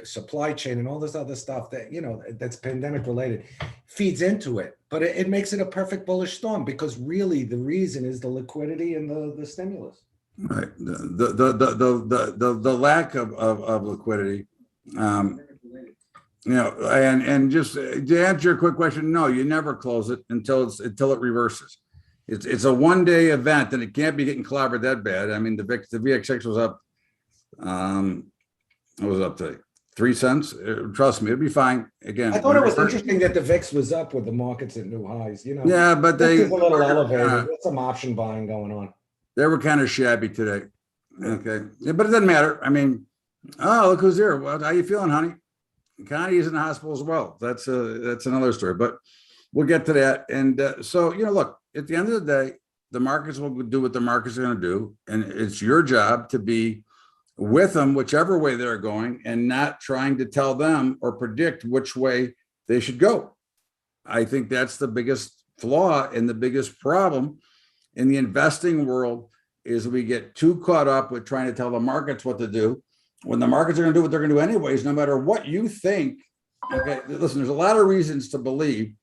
supply chain and all this other stuff that, that's pandemic related feeds into it. But it makes it a perfect bullish storm because really the reason is the liquidity and the stimulus. Right. The lack of liquidity. And just to answer your quick question, no, you never close it until it reverses. It's a 1 day event, and it can't be getting clobbered that bad. I mean, the VXX was up. It was up to 3 cents. Trust me, it'll be fine. Again, I thought it was interesting that the VIX was up with the markets at new highs. Yeah, but this is a little elevated. There's some option buying going on. They were kind of shabby today. Okay, yeah, but it doesn't matter. I mean, oh, look who's here. Well, how you feeling, honey? Connie's in the hospital as well. That's another story, but we'll get to that. And so, look, at the end of the day, the markets will do what the markets are going to do. And it's your job to be with them, whichever way they're going, and not trying to tell them or predict which way they should go. I think that's the biggest flaw and the biggest problem in the investing world is we get too caught up with trying to tell the markets what to do when the markets are going to do what they're going to do anyways, no matter what you think. Okay, listen, there's a lot of reasons to believe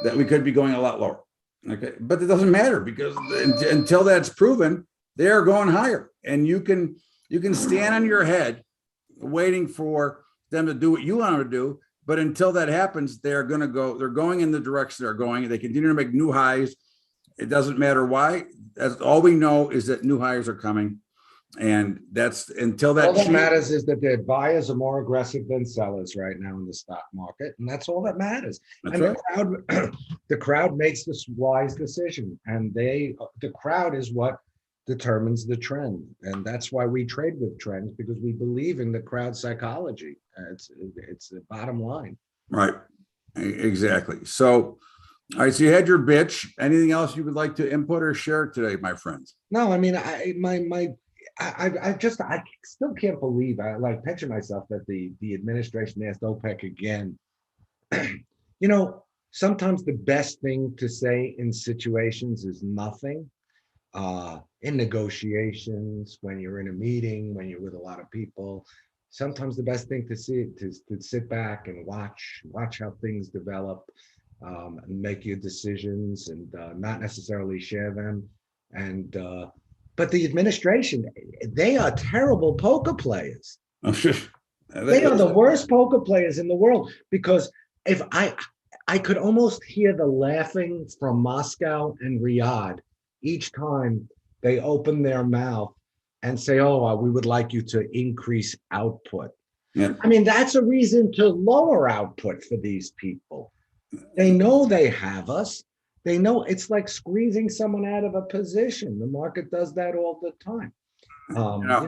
that we could be going a lot lower. Okay, but it doesn't matter because until that's proven, they are going higher, and you can stand on your head waiting for them to do what you want them to do. But until that happens, they're going in the direction they're going. They continue to make new highs. It doesn't matter why. That's all we know is that new highs are coming. And that's until that. All that matters is that the buyers are more aggressive than sellers right now in the stock market, and that's all that matters. That's and right. The crowd makes this wise decision, and the crowd is what determines the trend, and that's why we trade with trends, because we believe in the crowd psychology. It's the bottom line. Right. Exactly. So, all right. So you had your bitch. Anything else you would like to input or share today, my friends? No, I mean, I still can't believe, I like picture myself that the administration asked OPEC again. Sometimes the best thing to say in situations is nothing. In negotiations, when you're in a meeting, when you're with a lot of people, sometimes the best thing to see is to sit back and watch how things develop, and make your decisions, and not necessarily share them. And but the administration, they are terrible poker players. They are the worst poker players in the world, because if I could almost hear the laughing from Moscow and Riyadh each time they open their mouth and say, oh, we would like you to increase output. Yeah. I mean, that's a reason to lower output for these people. They know they have us. They know it's like squeezing someone out of a position. The market does that all the time.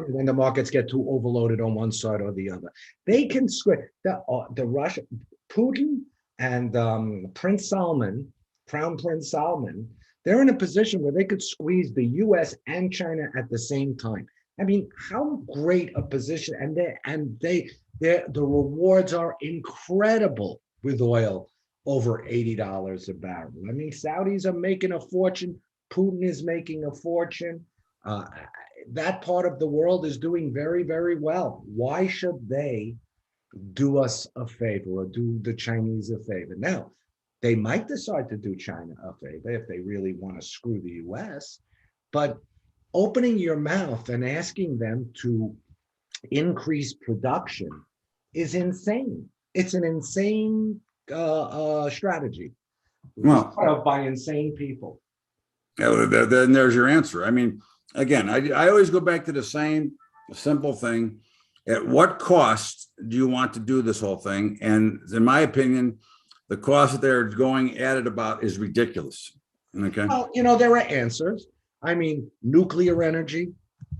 When the markets get too overloaded on one side or the other, they can squeeze. The Russia, Putin and Prince Salman, Crown Prince Salman, they're in a position where they could squeeze the U.S. and China at the same time. I mean, how great a position! And the rewards are incredible with oil over $80 a barrel. I mean, Saudis are making a fortune. Putin is making a fortune. That part of the world is doing very, very well. Why should they do us a favor or do the Chinese a favor? Now, they might decide to do China a favor if they really want to screw the US, but opening your mouth and asking them to increase production is insane. It's an insane strategy. Well, by insane people. Yeah, then there's your answer. I mean, again, I always go back to the same simple thing. At what cost do you want to do this whole thing? And in my opinion, the cost that they're going at it about is ridiculous. Okay. Well, there are answers. I mean, nuclear energy,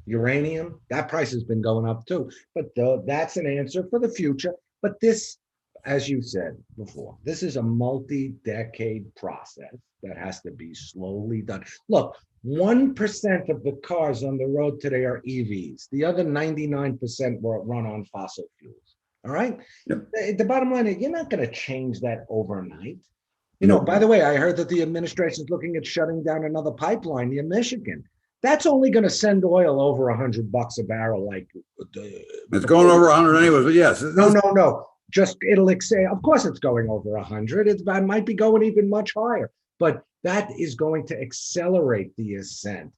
uranium, that price has been going up too. But that's an answer for the future. But this, as you said before, this is a multi-decade process that has to be slowly done. Look, 1% of the cars on the road today are EVs. The other 99% were run on fossil fuels. All right. Yep. The bottom line is you're not going to change that overnight. By the way, I heard that the administration is looking at shutting down another pipeline near Michigan. That's only going to send oil over $100 a barrel. Like It's going over 100 anyways, but yes. no. Just it'll say, of course, it's going over 100. It might be going even much higher, but that is going to accelerate the ascent.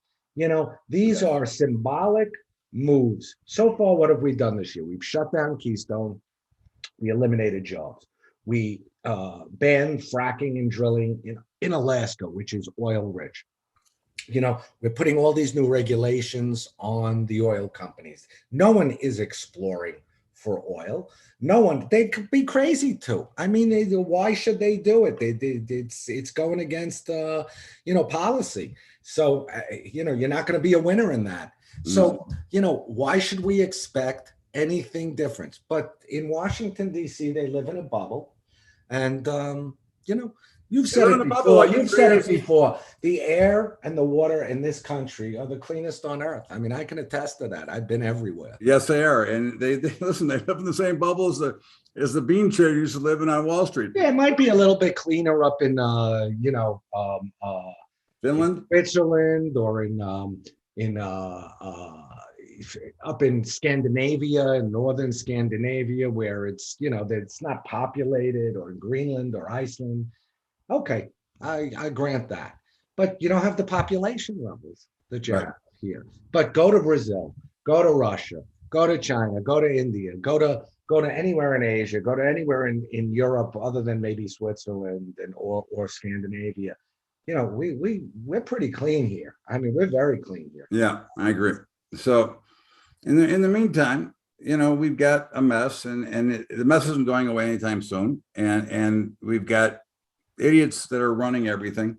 These are symbolic moves. So far, what have we done this year? We've shut down Keystone. We eliminated jobs. We banned fracking and drilling in Alaska, which is oil rich. We're putting all these new regulations on the oil companies. No one is exploring for oil. No one. They could be crazy to. I mean, why should they do it? It's going against policy. So you're not going to be a winner in that. So why should we expect anything different? But in Washington D.C., they live in a bubble, and you've said it before. You've said it before. The air and the water in this country are the cleanest on earth. I mean, I can attest to that. I've been everywhere. Yes, they are, and they listen. They live in the same bubble as the bean trader used to live in on Wall Street. Yeah, it might be a little bit cleaner up in Finland, Switzerland, or in up in Scandinavia, in northern Scandinavia, where it's it's not populated, or in Greenland or Iceland. Okay, I grant that, but you don't have the population levels that you have here. But go to Brazil, go to Russia, go to China, go to India, go to anywhere in Asia, go to anywhere in Europe, other than maybe Switzerland or Scandinavia. We're pretty clean here. I mean, we're very clean here. Yeah, I agree. So in the meantime, we've got a mess, and the mess isn't going away anytime soon. And we've got idiots that are running everything.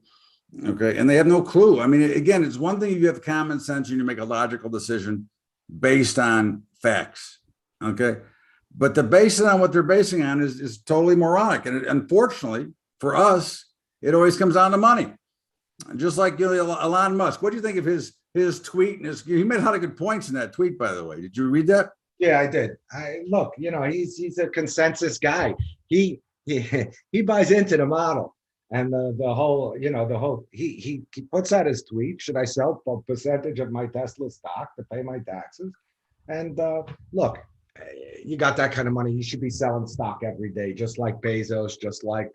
Okay. And they have no clue. I mean, again, it's one thing if you have common sense and you make a logical decision based on facts. Okay. But to base it on what they're basing on is totally moronic. And unfortunately for us, it always comes down to money. Just like Elon Musk. What do you think of his tweet? And he made a lot of good points in that tweet, by the way. Did you read that? Yeah, I did. Look, he's a consensus guy. He buys into the model, and the whole he puts out his tweet. Should I sell a percentage of my Tesla stock to pay my taxes? And look, you got that kind of money, you should be selling stock every day, just like Bezos, just like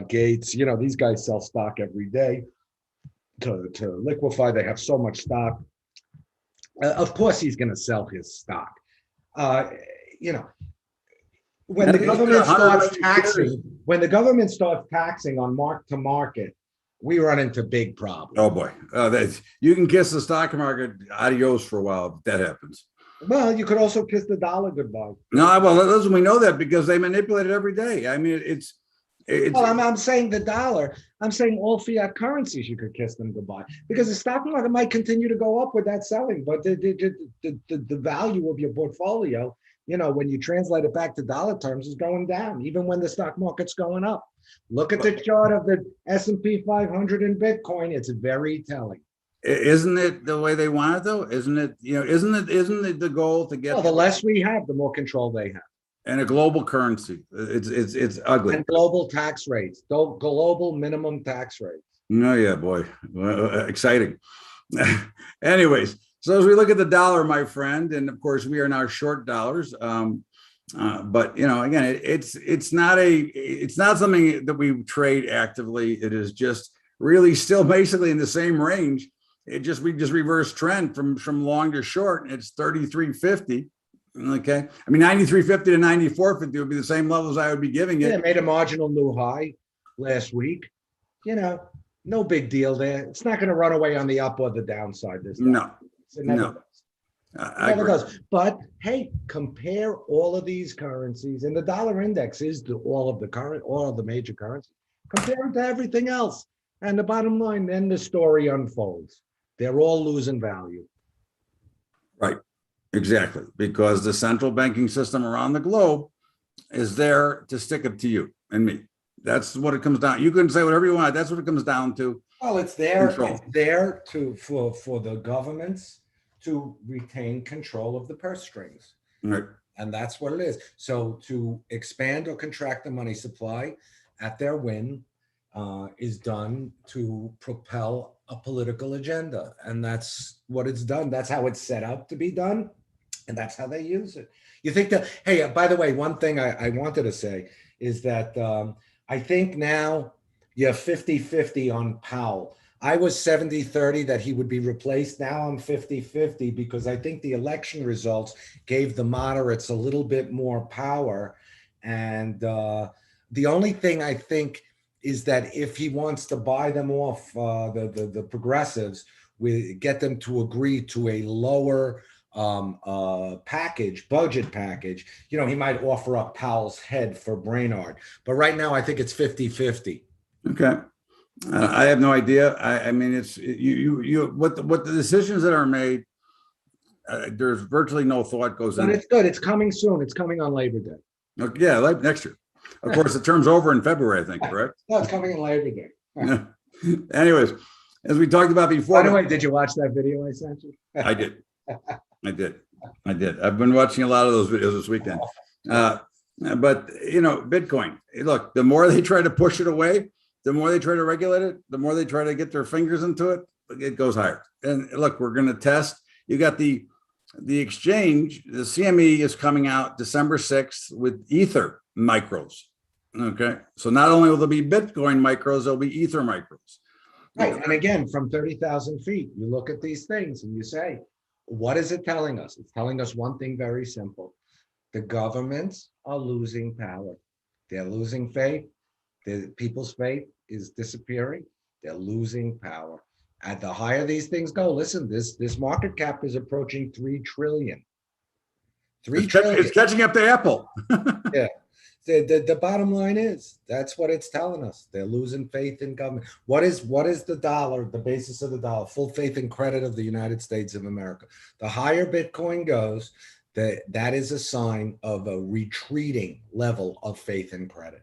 Gates. These guys sell stock every day to liquefy. They have so much stock. Of course, he's going to sell his stock. When the government starts taxing on mark to market, we run into big problems. Oh boy, you can kiss the stock market adios for a while if that happens. Well, you could also kiss the dollar goodbye. No, well, listen, we know that because they manipulate it every day. I mean, it's. Well, I'm saying the dollar. I'm saying all fiat currencies, you could kiss them goodbye, because the stock market might continue to go up with that selling, but the value of your portfolio, when you translate it back to dollar terms, is going down, even when the stock market's going up. Look at the chart of the S&P 500 in Bitcoin. It's very telling. Isn't it the way they want it though? Isn't it, isn't it the goal to get? Well, the less we have, the more control they have. And a global currency. It's ugly. And global tax rates, global minimum tax rates. Oh yeah, boy, exciting. Anyways, so as we look at the dollar, my friend, and of course we are now short dollars. But again, it's not something that we trade actively. It is just really still basically in the same range. We just reverse trend from long to short. It's 33.50. Okay, I mean 93.50 to 94.50 would be the same levels I would be giving it. Yeah, made a marginal new high last week. No big deal there. It's not going to run away on the up or the downside this time. No, it never no. does. It never does. But hey, compare all of these currencies, and the dollar index is all of the major currencies. Compare it to everything else, and the bottom line, then the story unfolds. They're all losing value. Right. Exactly, because the central banking system around the globe is there to stick it to you and me. That's what it comes down. You can say whatever you want. That's what it comes down to. Well, it's there. It's there for the governments to retain control of the purse strings, right? And that's what it is. So to expand or contract the money supply at their whim, is done to propel a political agenda. And that's what it's done. That's how it's set up to be done. And that's how they use it. You think that, hey, by the way, one thing I wanted to say is that I think now you're 50-50 on Powell. I was 70-30 that he would be replaced. Now I'm 50-50 because I think the election results gave the moderates a little bit more power. And the only thing I think is that if he wants to buy them off, the progressives, we get them to agree to a lower budget package, he might offer up Powell's head for Brainard. But right now, I think it's 50-50. Okay. I have no idea. I mean, it's what the decisions that are made, there's virtually no thought goes in. But it's good. It's coming soon. It's coming on Labor Day. Okay, yeah, like next year. Of course, the term's over in February, I think, correct? No, it's coming in Labor Day. Anyways, as we talked about before. By the way, did you watch that video I sent you? I did. I've been watching a lot of those videos this weekend. But Bitcoin, look, the more they try to push it away, the more they try to regulate it, the more they try to get their fingers into it, it goes higher. And look, we're going to test. You got the exchange, the CME is coming out December 6th with Ether micros. Okay. So not only will there be Bitcoin micros, there'll be Ether micros. Right. And again, from 30,000 feet, you look at these things and you say, what is it telling us? It's telling us one thing very simple. The governments are losing power. They're losing faith. The people's faith is disappearing. They're losing power. At the higher these things go, listen, this market cap is approaching 3 trillion. It's catching up to Apple. Yeah. The bottom line is that's what it's telling us. They're losing faith in government. What is the dollar, the basis of the dollar? Full faith and credit of the United States of America. The higher Bitcoin goes, that is a sign of a retreating level of faith and credit.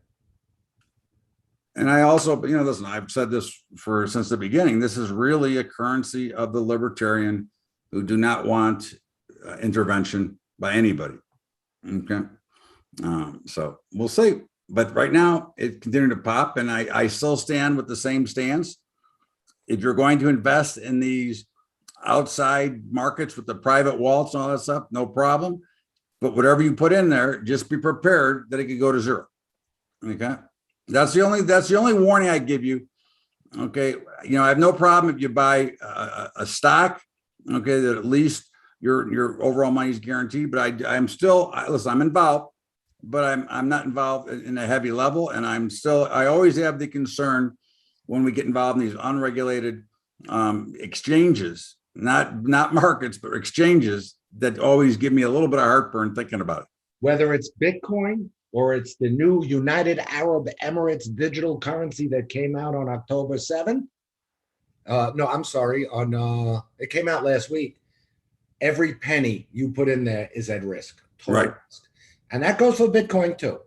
And I also, listen, I've said this since the beginning. This is really a currency of the libertarian who do not want intervention by anybody. Okay. So we'll see. But right now, it continued to pop, and I still stand with the same stance. If you're going to invest in these outside markets with the private wallets and all that stuff, no problem. But whatever you put in there, just be prepared that it could go to zero. Okay. That's the only warning I give you. Okay. I have no problem if you buy a stock, okay, that at least your overall money is guaranteed. But I'm still, listen, I'm involved, but I'm not involved in a heavy level. And I always have the concern when we get involved in these unregulated exchanges, not markets, but exchanges that always give me a little bit of heartburn thinking about it. Whether it's Bitcoin or it's the new United Arab Emirates digital currency that came out on October 7th. No, I'm sorry. It came out last week. Every penny you put in there is at risk. Right. Risk. And that goes for Bitcoin too.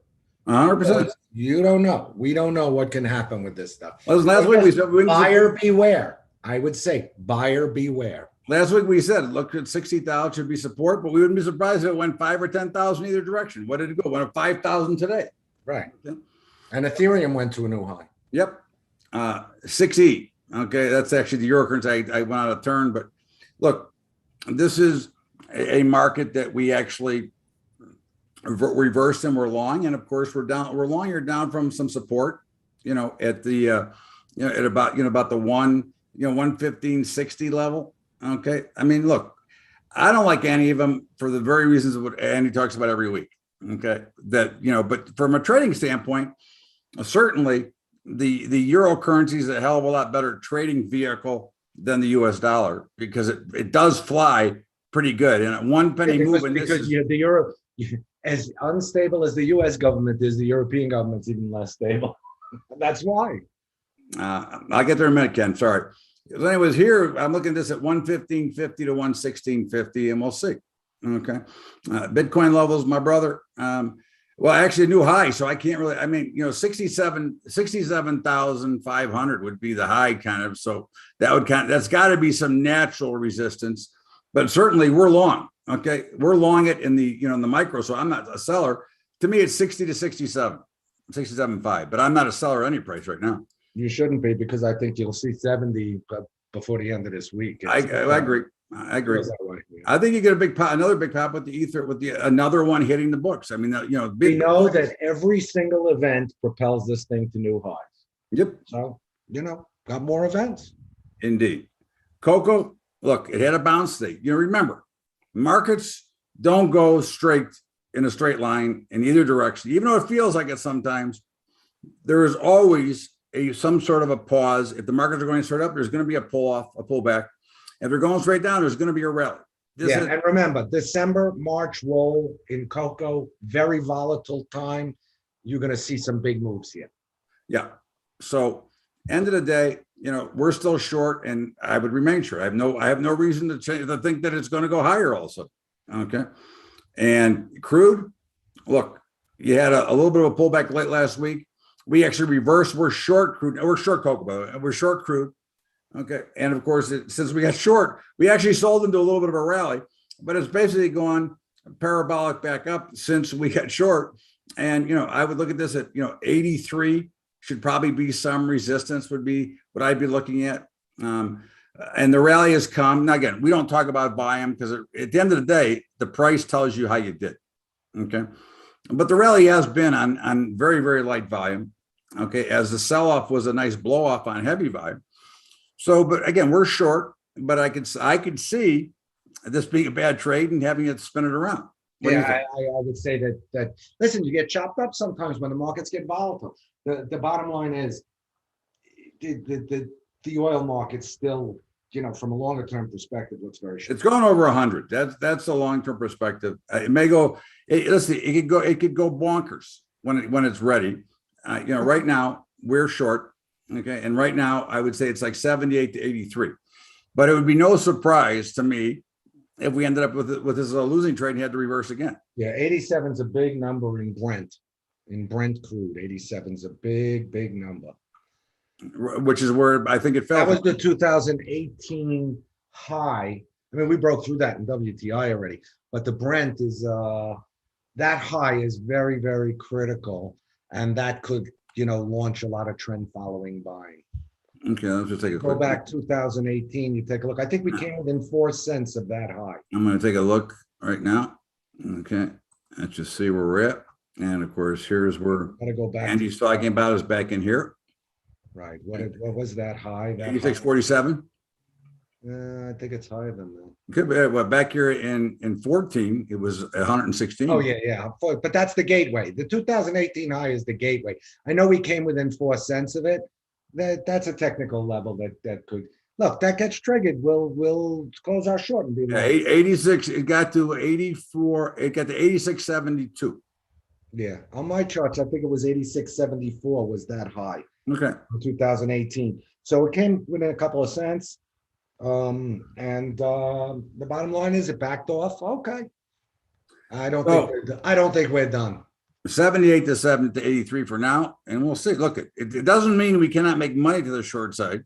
100%. You don't know. We don't know what can happen with this stuff. Well, last week we said buyer beware. I would say buyer beware. Last week we said look at 60,000 should be support, but we wouldn't be surprised if it went 5 or 10,000 either direction. What did it go? It went up 5,000 today. Right. Okay. And Ethereum went to a new high. Yep. 6E. Okay, that's actually the euro currency. I went out of turn, but look, this is a market that we actually reversed and we're long, and of course we're down. We're long. You're down from some support. At the at about the 115.60 level. Okay. I mean, look, I don't like any of them for the very reasons of what Andy talks about every week. Okay. But from a trading standpoint, certainly the euro currency is a hell of a lot better trading vehicle than the US dollar because it does fly pretty good. And at 1 penny move in this the euro, as unstable as the US government is, the European government's even less stable. That's why. I'll get there in a minute, Ken. Sorry. So anyways, here I'm looking at this at 115.50 to 116.50, and we'll see. Okay. Bitcoin levels, my brother. Well, actually a new high. So I can't really, 67,500 would be the high kind of. So that's got to be some natural resistance, but certainly we're long. Okay. We're long it in the, in the micro. So I'm not a seller. To me, it's 60 to 67, 67.5, but I'm not a seller at any price right now. You shouldn't be, because I think you'll see 70 before the end of this week. I agree. I agree. Feels that way, yeah. I think you get a big pop, another big pop with the ether, with the another one hitting the books. I mean, We know that every single event propels this thing to new highs. Yep, So, got more events. indeed. Cocoa, look, it had a bounce state. Remember, markets don't go straight in a straight line in either direction, even though it feels like it sometimes. There is always some sort of a pause. If the markets are going straight up, there's going to be a pull off, a pullback. If they're going straight down, there's going to be a rally. And remember, December, March roll in cocoa, very volatile time. You're going to see some big moves here. Yeah. So end of the day, we're still short, and I would remain short. I have no reason to change, to think that it's going to go higher also. Okay. And crude, look, you had a little bit of a pullback late last week. We actually reversed. We're short crude. We're short cocoa, by the way. We're short crude. Okay. And of course, since we got short, we actually sold into a little bit of a rally, but it's basically gone parabolic back up since we got short. And, I would look at this at, 83 should probably be some resistance, would be what I'd be looking at. And the rally has come. Now, again, we don't talk about volume, because at the end of the day, the price tells you how you did. Okay. But the rally has been on very, very light volume. Okay. As the sell-off was a nice blow off on heavy volume. So, but again, we're short, but I could see this being a bad trade and having it spin it around. I would say that listen, you get chopped up sometimes when the markets get volatile. The bottom line is the oil market still, from a longer term perspective, looks very short. It's going over 100. That's the long term perspective. It may go. Listen, it could go bonkers when it's ready. Right now we're short. Okay. And right now I would say it's like 78 to 83, but it would be no surprise to me if we ended up with this losing trade and had to reverse again. Yeah. 87 is a big number in Brent crude. 87 is a big number. Which is where I think it fell. That was the 2018 high. I mean, we broke through that in WTI already, but the Brent is, that high is very, very critical. And that could, launch a lot of trend following buying. Okay, let's just take a Go back 2018, you take a look. I think we came within 4 cents of that high. I'm going to take a look right now. Okay, let's just see where we're at. And of course, here's where Gotta go back. Andy's talking about is back in here. Right. What was that high? 86.47. I think it's higher than that. Could be. Well, back here in 14, it was 116. Oh yeah. But that's the gateway. The 2018 high is the gateway. I know we came within 4 cents of it. That's a technical level that could look. That gets triggered. We'll close our short and be Yeah, 86. It got to 84. It got to 86.72. Yeah, on my charts, I think it was 86.74 was that high. Okay. In 2018. So it came within a couple of cents. And the bottom line is it backed off. Okay. I don't think we're done. 78 to 83 for now, and we'll see. Look, it doesn't mean we cannot make money to the short side,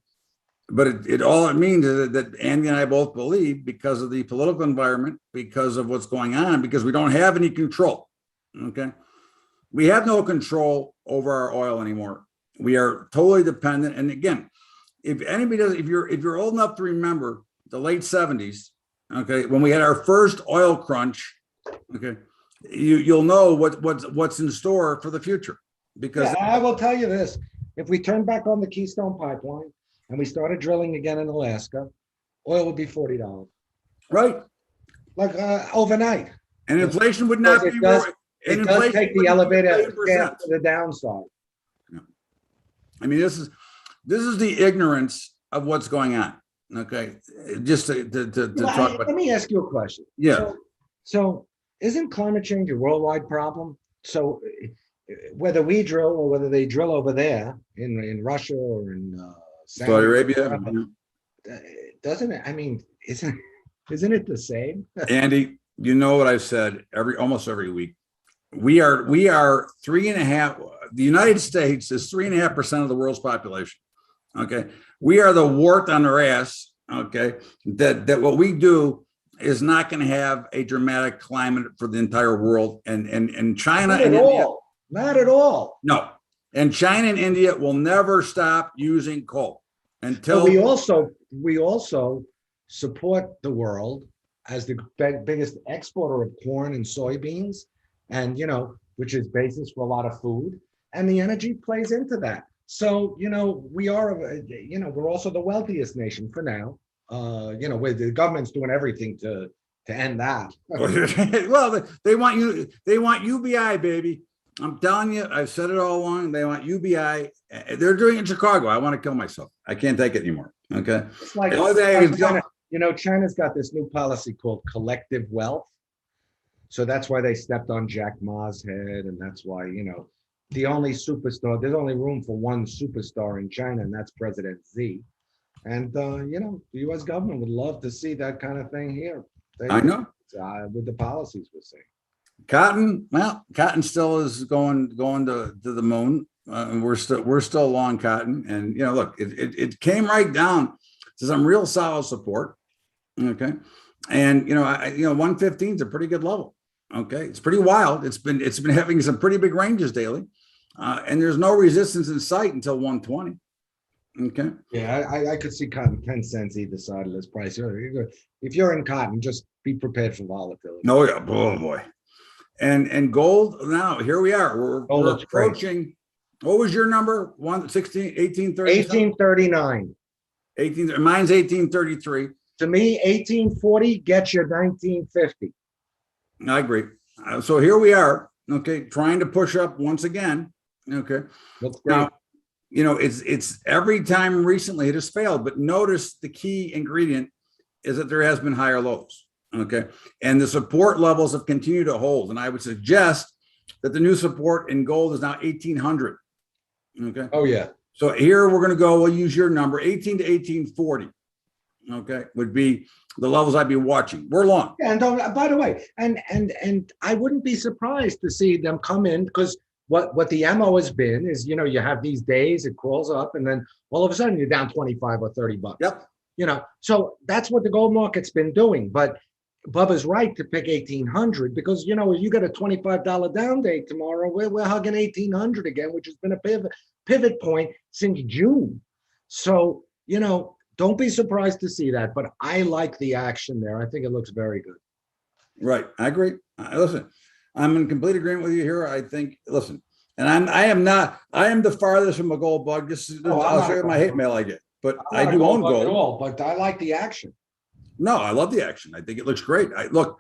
but all it means is that Andy and I both believe, because of the political environment, because of what's going on, because we don't have any control. Okay. We have no control over our oil anymore. We are totally dependent. And again, if anybody does, if you're old enough to remember the late 70s, okay, when we had our first oil crunch, okay, you'll know what's in store for the future. Because I will tell you this: if we turn back on the Keystone Pipeline and we started drilling again in Alaska, oil would be $40, right? Like overnight. And inflation would not be. It does take the elevator to the downside. Yeah. I mean, this is the ignorance of what's going on. Okay, just to talk about. Let me ask you a question. Yeah. So isn't climate change a worldwide problem? So whether we drill or whether they drill over there in Russia or in Saudi Arabia, doesn't it? I mean, isn't it the same? Andy, you know what I've said almost every week. We are 3.5. The United States is 3.5% of the world's population. Okay, we are the wart on their ass. Okay, that what we do is not going to have a dramatic climate for the entire world. And China not at all. No, And China and India will never stop using coal But until we also support the world as the biggest exporter of corn and soybeans, and which is basis for a lot of food, and the energy plays into that. So we are, we're also the wealthiest nation for now. Where the government's doing everything to end that. well, they want UBI, baby. I'm telling you, I've said it all along. They want UBI. They're doing it in Chicago. I want to kill myself. I can't take it anymore. Okay. It's like, The only thing is, China's got this new policy called collective wealth. So that's why they stepped on Jack Ma's head, and that's why the only superstar. There's only room for one superstar in China, and that's President Xi. And the U.S. government would love to see that kind of thing here. I know. With the policies we're seeing. Cotton, well, cotton still is going to the moon. And we're still long cotton. And look, it came right down to some real solid support. Okay. And 115 is a pretty good level. Okay. It's pretty wild. It's been having some pretty big ranges daily. And there's no resistance in sight until 120. Okay. Yeah, I could see cotton 10 cents either side of this price. If you're in cotton, just be prepared for volatility. No, yeah, oh boy. And gold, now here we are. We're approaching great. What was your number? 1839. 18, mine's 1833. To me, 1840 gets you 1950. I agree. So here we are, okay, trying to push up once again. Okay. Looks great. Now, it's every time recently it has failed, but notice the key ingredient is that there has been higher lows. Okay. And the support levels have continued to hold. And I would suggest that the new support in gold is now 1800. Okay. Oh, yeah. So here we're going to go, we'll use your number, 18 to 1840. Okay. Would be the levels I'd be watching. We're long. Yeah, and by the way, and I wouldn't be surprised to see them come in, because what the MO has been is, you have these days, it crawls up, and then all of a sudden you're down 25 or 30 bucks. Yep. So that's what the gold market's been doing. But Bubba's right to pick 1800, because you got a $25 down day tomorrow. We're hugging 1800 again, which has been a pivot point since June. So don't be surprised to see that. But I like the action there. I think it looks very good. Right, I agree. Listen, I'm in complete agreement with you here. I think. Listen, and I am the farthest from a gold bug. I'll show you my hate mail I get, but I do own gold. At all, but I like the action. No, I love the action. I think it looks great. Look,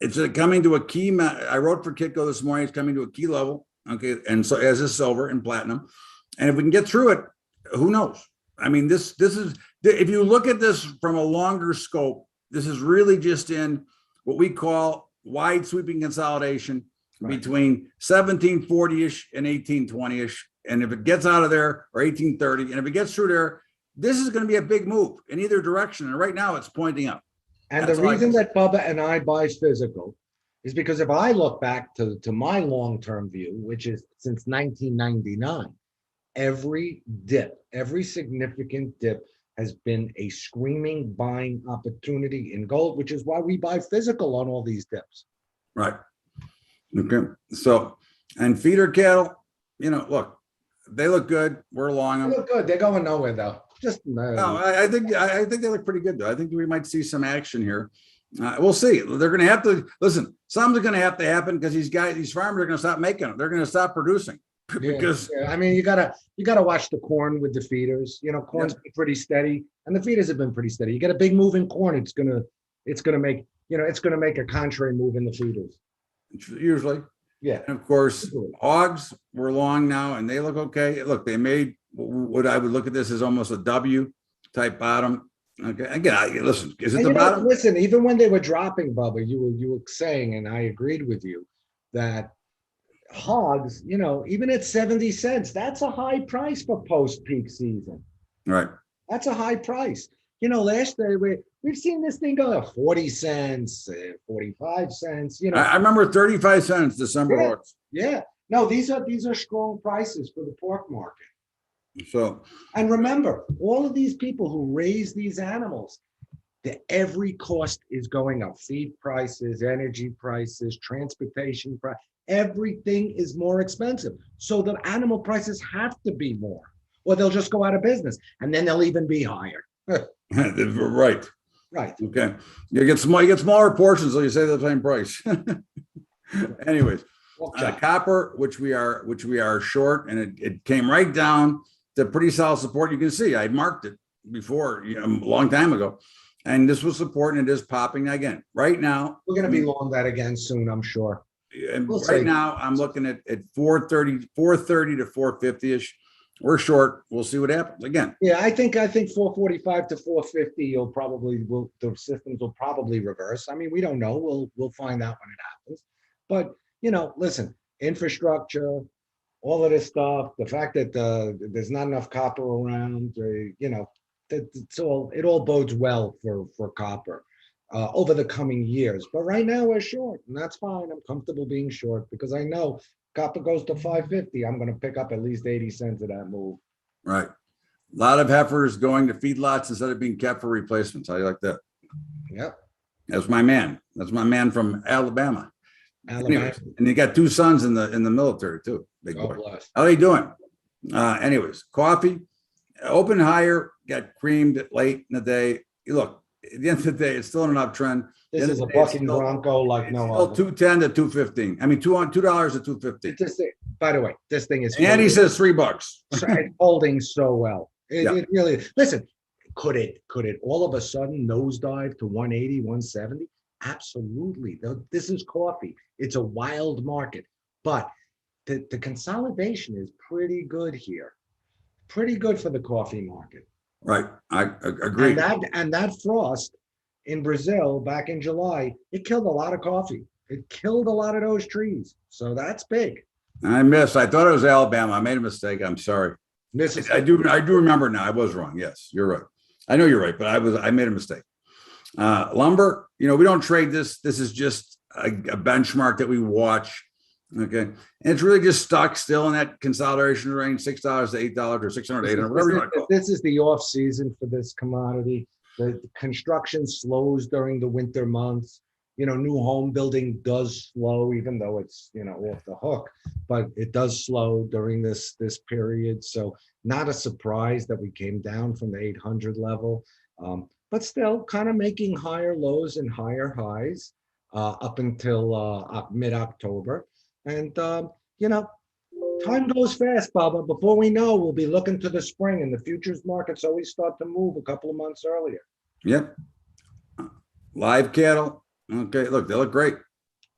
it's coming to a key. I wrote for Kitco this morning. It's coming to a key level. Okay. And so as is silver and platinum. And if we can get through it, who knows? I mean, this is, if you look at this from a longer scope, this is really just in what we call wide sweeping consolidation between 1740-ish and 1820-ish. And if it gets out of there, or 1830, and if it gets through there, this is going to be a big move in either direction. And right now it's pointing up. And the reason that Bubba and I buys physical is because if I look back to my long-term view, which is since 1999, every significant dip has been a screaming buying opportunity in gold, which is why we buy physical on all these dips. Right. Okay. So, and feeder cattle, look, they look good. We're long them. They look good. They're going nowhere though. No, I think they look pretty good though. I think we might see some action here. We'll see. They're going to have to listen. Something's going to have to happen, because these farmers are going to stop making them. They're going to stop producing. Because I mean, you gotta watch the corn with the feeders. Corn's been pretty steady, and the feeders have been pretty steady. You get a big move in corn, it's gonna make a contrary move in the feeders. Usually, yeah. And of course, hogs were long now, and they look okay. Look, they made what I would look at this as almost a W type bottom. Okay, again, listen, is it the bottom? Listen, even when they were dropping, Bubba, you were saying, and I agreed with you, that hogs, even at 70 cents, that's a high price for post-peak season. Right. That's a high price. Last day we've seen this thing go to 40 cents, 45 cents. I remember 35 cents December hogs. Yeah. No, these are strong prices for the pork market. So, and remember, all of these people who raise these animals, every cost is going up. Feed prices, energy prices, transportation price. Everything is more expensive. So the animal prices have to be more, or they'll just go out of business, and then they'll even be higher. Right. Right. Okay. You get smaller portions, so you say the same price. Anyways, copper, which we are short, and it came right down to pretty solid support. You can see I marked it before, a long time ago, and this was support, and it is popping again right now. We're going to be long that again soon, I'm sure. And right now, I'm looking at 430 to 450 ish. We're short. We'll see what happens again. Yeah, I think 445 to 450. The systems will probably reverse. I mean, we don't know. We'll find out when it happens. But listen, infrastructure, all of this stuff, the fact that there's not enough copper around, it all bodes well for copper over the coming years. But right now we're short, and that's fine. I'm comfortable being short because I know copper goes to 550. I'm going to pick up at least 80 cents of that move. Right. A lot of heifers going to feedlots instead of being kept for replacements. How do you like that? Yep. That's my man. That's my man from Alabama. Anyways, and he got 2 sons in the military too. Big boy. Bless. How are they doing? Anyways, coffee open higher, got creamed late in the day. Look, at the end of the day, it's still an uptrend. This is a bucking bronco like no other. 210 to 215. I mean, $2 to 250. By the way, this thing is. And he says $3. It's holding so well. It really is. Listen, could it all of a sudden nosedive to 180, 170? Absolutely. This is coffee. It's a wild market, but the consolidation is pretty good here. Pretty good for the coffee market. Right. I agree. And that frost in Brazil back in July, it killed a lot of coffee. It killed a lot of those trees. So that's big. I thought it was Alabama. I made a mistake. I'm sorry. I do remember now. I was wrong. Yes, you're right. I know you're right, but I made a mistake. Lumber, we don't trade this. This is just a benchmark that we watch. Okay. And it's really just stuck still in that consolidation range, $6 to $8 or $600 to $800, whatever you want to call it. This is the off season for this commodity. The construction slows during the winter months. New home building does slow, even though it's, off the hook, but it does slow during this period. So not a surprise that we came down from the 800 level, but still kind of making higher lows and higher highs up until mid-October. And, time goes fast, Bubba. Before we know, we'll be looking to the spring, and the futures markets always start to move a couple of months earlier. Yep. Live cattle. Okay, look, they look great.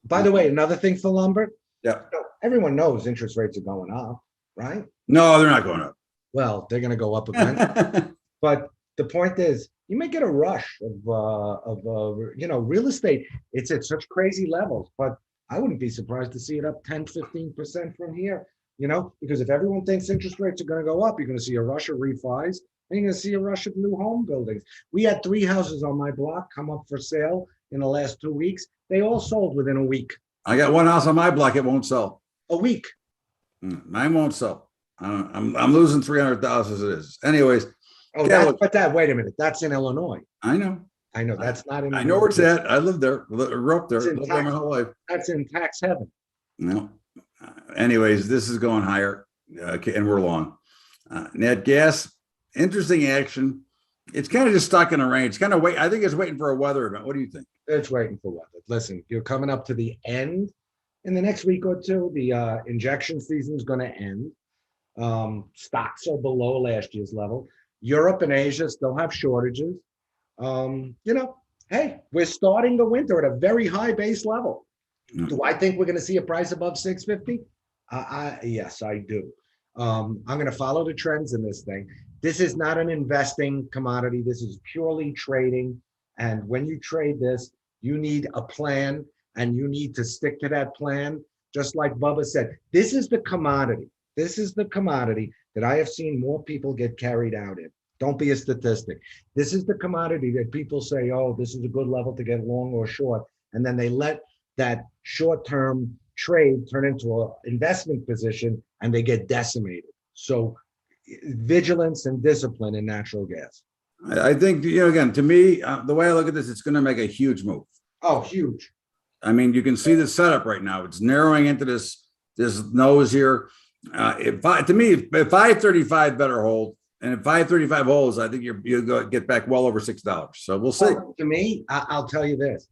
By the way, another thing for lumber. Yeah. Everyone knows interest rates are going up, right? No, they're not going up. Well, they're going to go up again. But the point is, you may get a rush of real estate. It's at such crazy levels, but I wouldn't be surprised to see it up 10, 15% from here, because if everyone thinks interest rates are going to go up, you're going to see a rush of refis, and you're going to see a rush of new home buildings. We had 3 houses on my block come up for sale in the last 2 weeks. They all sold within a week. I got 1 house on my block. It won't sell. A week. Mine won't sell. I'm losing 300,000 as it is. Anyways. Oh, wait a minute. That's in Illinois. I know. That's not in. I know where it's at. I lived there. Grew up there. Lived there my whole life. That's in tax heaven. No. Anyways, this is going higher, and we're long. Net gas, interesting action. It's kind of just stuck in a range. Kind of wait. I think it's waiting for a weather event. What do you think? It's waiting for weather. Listen, you're coming up to the end. In the next week or two, the injection season is going to end. Stocks are below last year's level. Europe and Asia still have shortages. Hey, we're starting the winter at a very high base level. Do I think we're going to see a price above 650? Yes, I do. I'm going to follow the trends in this thing. This is not an investing commodity. This is purely trading. And when you trade this, you need a plan and you need to stick to that plan. Just like Bubba said, this is the commodity. This is the commodity that I have seen more people get carried out in. Don't be a statistic. This is the commodity that people say, oh, this is a good level to get long or short. And then they let that short-term trade turn into an investment position and they get decimated. So vigilance and discipline in natural gas. I think, again, to me, the way I look at this, it's going to make a huge move. Oh, huge. I mean, you can see the setup right now. It's narrowing into this nose here. To me, if 535 better hold, and if 535 holds, I think you'll go get back well over $6. So we'll see. Well, to me, I'll tell you this.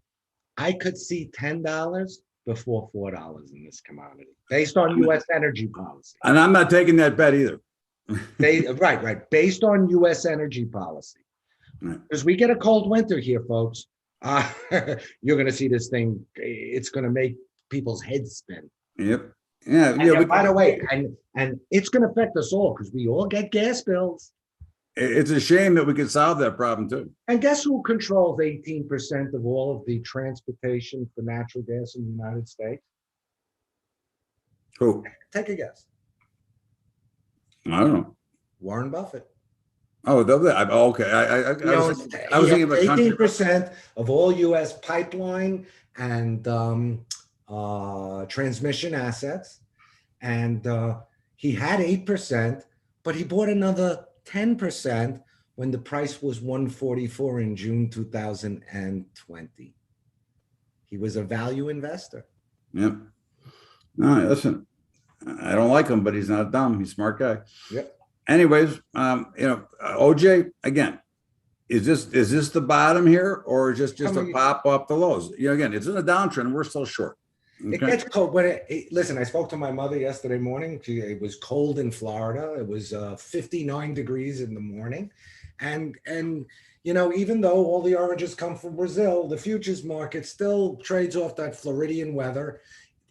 I could see $10 before $4 in this commodity based on U.S. energy policy. And I'm not taking that bet either. Right. Based on U.S. energy policy. Because we get a cold winter here, folks. You're going to see this thing. It's going to make people's heads spin. Yep. Yeah. By the way, and it's going to affect us all because we all get gas bills. It's a shame that we could solve that problem too. And guess who controls 18% of all of the transportation for natural gas in the United States? Who? Take a guess. I don't know. Warren Buffett. Oh, okay. I was thinking about 18% of all U.S. pipeline and transmission assets, and he had 8%, but he bought another 10% when the price was 144 in June 2020. He was a value investor. Yep. No, listen, I don't like him, but he's not dumb. He's a smart guy. Yep. Anyways, OJ, again, is this the bottom here, or is just a pop off the lows? Again, it's in a downtrend. We're still short. Okay? It gets cold. Listen, I spoke to my mother yesterday morning. It was cold in Florida. It was 59 degrees in the morning. And even though all the oranges come from Brazil, the futures market still trades off that Floridian weather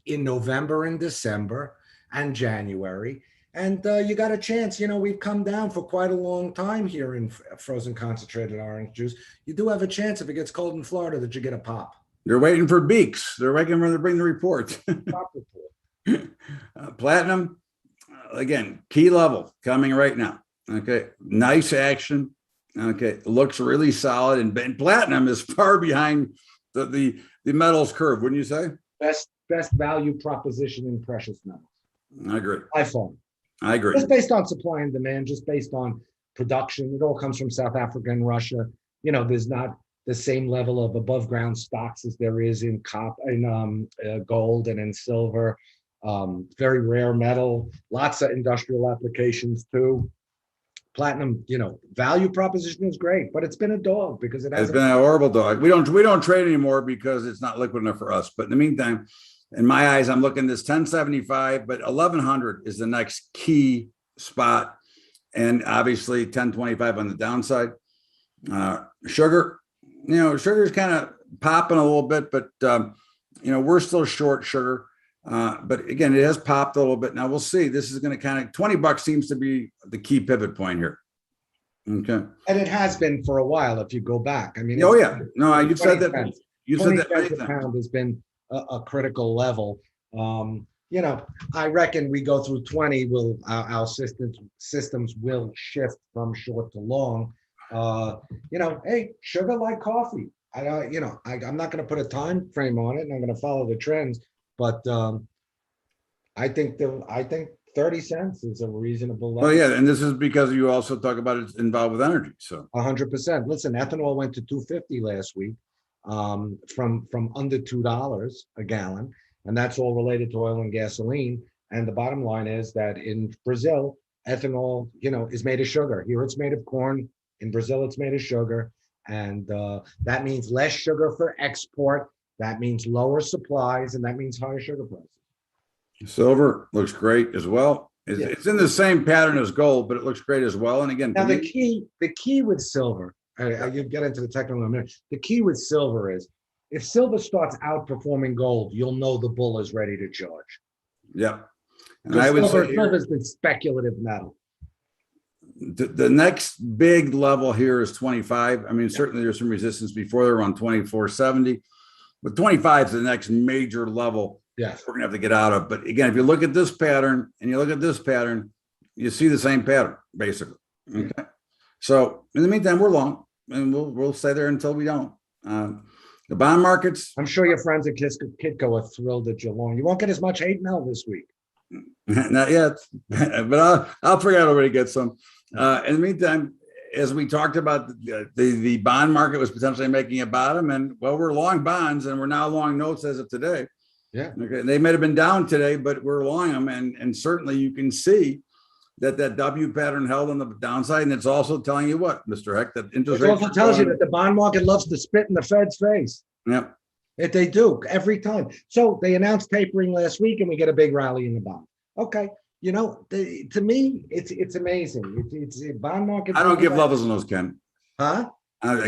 in November and December and January. And you got a chance. We've come down for quite a long time here in frozen concentrated orange juice. You do have a chance if it gets cold in Florida that you get a pop. They're waiting for Beeks. They're waiting for them to bring the report. Pop report. Platinum, again, key level coming right now. Okay, nice action. Okay, looks really solid, and platinum is far behind the metals curve. Wouldn't you say? Best value proposition in precious metals. I agree. By far. I agree. Just based on supply and demand, just based on production. It all comes from South Africa and Russia. There's not the same level of above ground stocks as there is in gold and in silver. Very rare metal, lots of industrial applications too. Platinum, value proposition is great, but it's been a dog because it's been a horrible dog. We don't trade anymore because it's not liquid enough for us. But in the meantime, in my eyes, I'm looking this 1075, but 1100 is the next key spot, and obviously 1025 on the downside. Sugar. Sugar's kind of popping a little bit, but, we're still short sugar. But again, it has popped a little bit. Now we'll see. This is going to kind of $20 seems to be the key pivot point here. Okay. And it has been for a while. If you go back, I mean, you said that. You said that a pound has been a critical level. I reckon we go through 20. Our systems will shift from short to long. Hey, sugar like coffee. I'm not going to put a time frame on it, and I'm going to follow the trends. But I think 30 cents is a reasonable level. Well, yeah, and this is because you also talk about it's involved with energy. So 100%. Listen, ethanol went to $2.50 last week, from under $2 a gallon, and that's all related to oil and gasoline. And the bottom line is that in Brazil, ethanol, is made of sugar. Here it's made of corn. In Brazil, it's made of sugar, and that means less sugar for export. That means lower supplies, and that means higher sugar prices. Silver looks great as well. It's in the same pattern as gold, but it looks great as well. And again, now the key with silver, you get into the technical in a minute. The key with silver is if silver starts outperforming gold, you'll know the bull is ready to charge. Yep. And I would say silver is the speculative metal. The next big level here is 25. I mean, certainly there's some resistance before they're on 24.70, but 25 is the next major level. Yes, we're gonna have to get out of. But again, if you look at this pattern and you look at this pattern, you see the same pattern basically. Okay. So in the meantime, we're long, and we'll stay there until we don't. The bond markets. I'm sure your friends at Kitco are thrilled that you're long. You won't get as much hate mail this week. Not yet, but I'll figure out a way to get some. In the meantime, as we talked about, the bond market was potentially making a bottom, and well, we're long bonds and we're now long notes as of today. Yeah. Okay. They might have been down today, but we're long them. And certainly you can see that W pattern held on the downside. And it's also telling you what, Mr. Heck, that interest It rates also tells you that the bond market loves to spit in the Fed's face. Yep. If they do every time. So they announced tapering last week and we get a big rally in the bond. Okay. To me, it's amazing. It's a bond market. I don't give levels on those, Ken. Huh?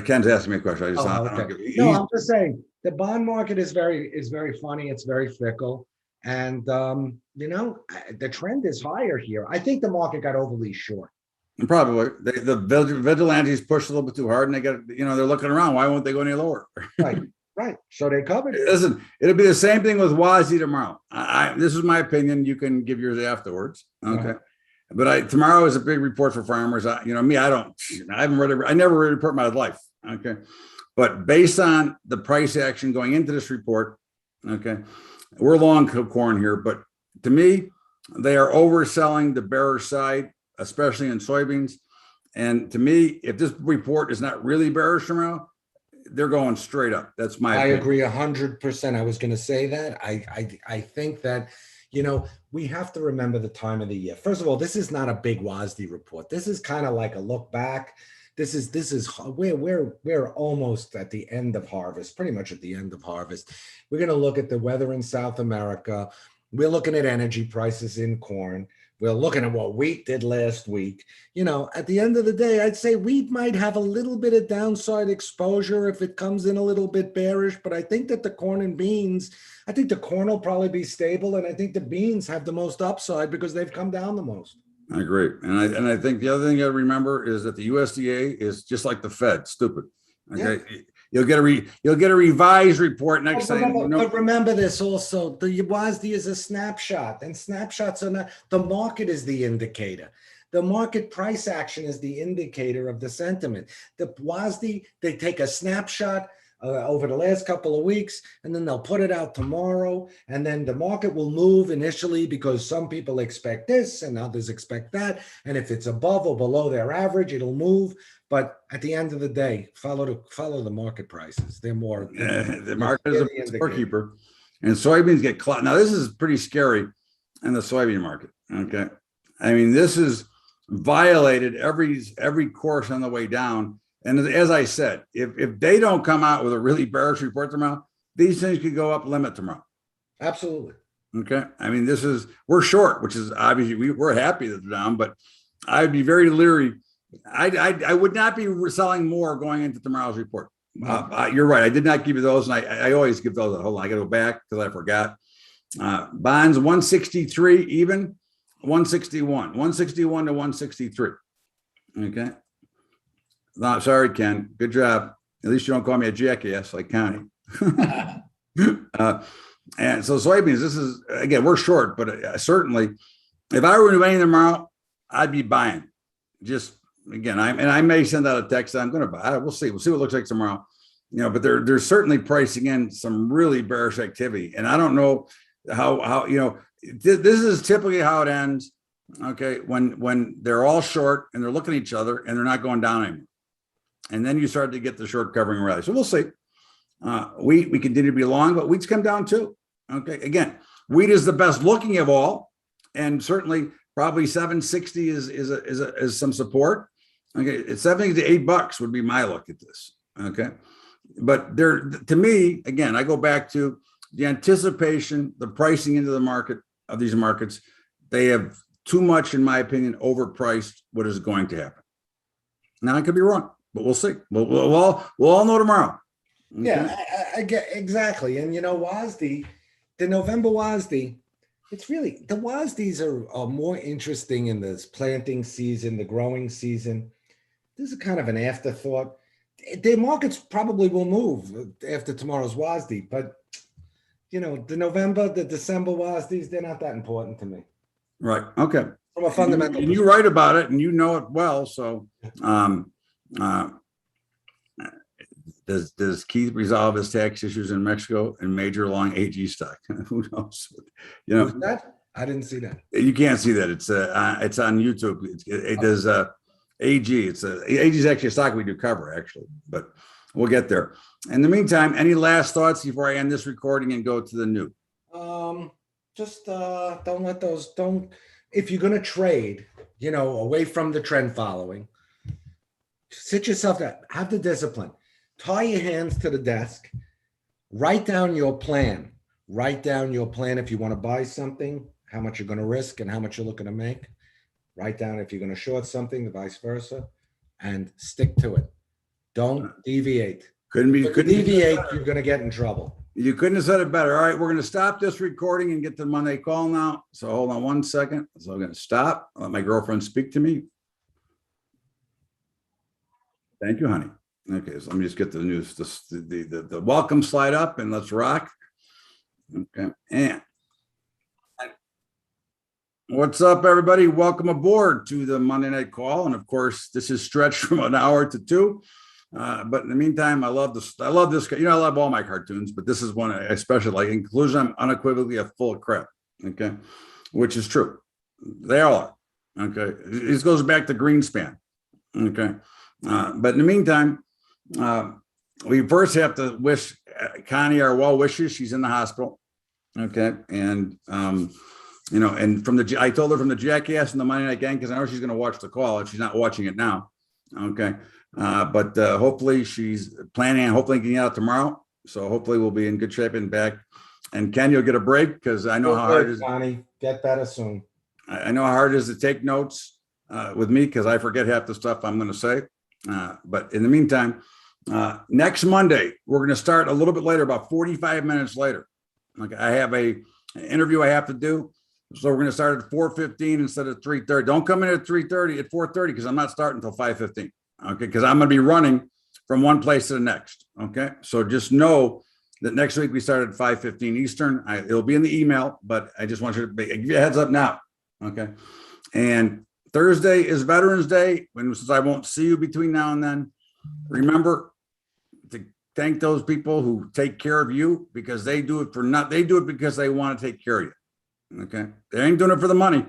Ken's asking me a question. I just No, I'm just saying the bond market is very funny. It's very fickle. And the trend is higher here. I think the market got overly short. Probably the vigilantes pushed a little bit too hard, and they got they're looking around. Why won't they go any lower? Right. So they covered it. Listen, it'll be the same thing with WASD tomorrow. This is my opinion. You can give yours afterwards. Okay. But tomorrow is a big report for farmers. I haven't read it. I never read a report in my life. Okay. But based on the price action going into this report, okay, we're long corn here. But to me, they are overselling the bearish side, especially in soybeans. And to me, if this report is not really bearish tomorrow, they're going straight up. That's my opinion. Agree 100%. I was going to say that. I think that, we have to remember the time of the year. First of all, this is not a big WASD report. This is kind of like a look back. We're almost at the end of harvest, pretty much at the end of harvest. We're going to look at the weather in South America. We're looking at energy prices in corn. We're looking at what wheat did last week. At the end of the day, I'd say wheat might have a little bit of downside exposure if it comes in a little bit bearish, but I think that the corn and beans, I think the corn will probably be stable, and I think the beans have the most upside because they've come down the most. I agree. And I think the other thing you got to remember is that the USDA is just like the Fed, stupid. Okay. Yeah. You'll get a revised report next time. But remember this also, the WASD is a snapshot, and snapshots are not, the market is the indicator. The market price action is the indicator of the sentiment. The WASD, they take a snapshot over the last couple of weeks, and then they'll put it out tomorrow, and then the market will move initially because some people expect this and others expect that, and if it's above or below their average, it'll move. But at the end of the day, follow the market prices. They're more. The market is a scorekeeper, and soybeans get caught. Now this is pretty scary in the soybean market. Okay, I mean this is violated every course on the way down. And as I said, if they don't come out with a really bearish report tomorrow, these things could go up limit tomorrow. Absolutely. Okay. I mean, we're short, which is obviously we're happy that they're down, but I'd be very leery. I would not be selling more going into tomorrow's report. You're right. I did not give you those. And I always give those. Hold on. I got to go back because I forgot. Bonds 163 even, 161 to 163. Okay. No, sorry, Ken. Good job. At least you don't call me a jackass like Connie. And so soybeans, this is, again, we're short, but certainly if I were to do anything tomorrow, I'd be buying. Just, again, I may send out a text. I'm going to buy. We'll see. We'll see what it looks like tomorrow. But they're certainly pricing in some really bearish activity. And I don't know how this is typically how it ends. Okay. When they're all short and they're looking at each other and they're not going down anymore. And then you start to get the short covering rally. So we'll see. We continue to be long, but wheat's come down too. Okay. Again, wheat is the best looking of all. And certainly probably 760 is some support. Okay. It's 70 to $8 would be my look at this. Okay. But to me, again, I go back to the anticipation, the pricing into the market of these markets. They have too much, in my opinion, overpriced what is going to happen. Now I could be wrong, but we'll see. We'll all know tomorrow. Okay? Yeah, I get exactly. And WASD, the November WASD, it's really the WASDs are more interesting in this planting season, the growing season. This is kind of an afterthought. The markets probably will move after tomorrow's WASD, but the November, the December WASDs, they're not that important to me. Right. Okay. From a fundamental and you write about it and you know it well. So does Keith resolve his tax issues in Mexico and major long AG stock? Who knows? That? I didn't see that. You can't see that. It's on YouTube. It does AG. AG is actually a stock we do cover, actually, but we'll get there. In the meantime, any last thoughts before I end this recording and go to the new? Just don't, if you're gonna trade, away from the trend following, sit yourself down, have the discipline, tie your hands to the desk, write down your plan. Write down your plan if you want to buy something, how much you're going to risk and how much you're looking to make. Write down if you're going to short something, vice versa, and stick to it. Don't deviate. Couldn't deviate, you're going to get in trouble. You couldn't have said it better. All right, we're going to stop this recording and get to the Monday call now. So hold on 1 second. So I'm going to stop. Let my girlfriend speak to me. Thank you, honey. Okay, so let me just get the news, the welcome slide up, and let's rock. Okay, and what's up, everybody? Welcome aboard to the Monday night call, and of course, this is stretched from an hour to 2. But in the meantime, I love this. I love all my cartoons, but this is one I especially like. In conclusion, I'm unequivocally full of crap. Okay, which is true. They all are. Okay, this goes back to Greenspan. Okay, but in the meantime, we first have to wish Connie our well wishes. She's in the hospital. Okay. And, and I told her from the Jackass and the Monday Night Gang, because I know she's going to watch the call and she's not watching it now. Okay. But hopefully she's planning on hopefully getting out tomorrow. So hopefully we'll be in good shape and back. And Ken, you'll get a break because I know how hard it is. Connie, get better soon. I know how hard it is to take notes with me because I forget half the stuff I'm going to say. But in the meantime, next Monday, we're going to start a little bit later, about 45 minutes later. Okay, I have an interview I have to do. So we're going to start at 4:15 instead of 3:30. Don't come in at 3:30, at 4:30, because I'm not starting until 5:15. Okay, because I'm going to be running from one place to the next. Okay, so just know that next week we start at 5:15 Eastern. It'll be in the email, but I just want you to give you a heads up now. Okay, and Thursday is Veterans Day. Since I won't see you between now and then, remember to thank those people who take care of you, because they do it because they want to take care of you. Okay. They ain't doing it for the money.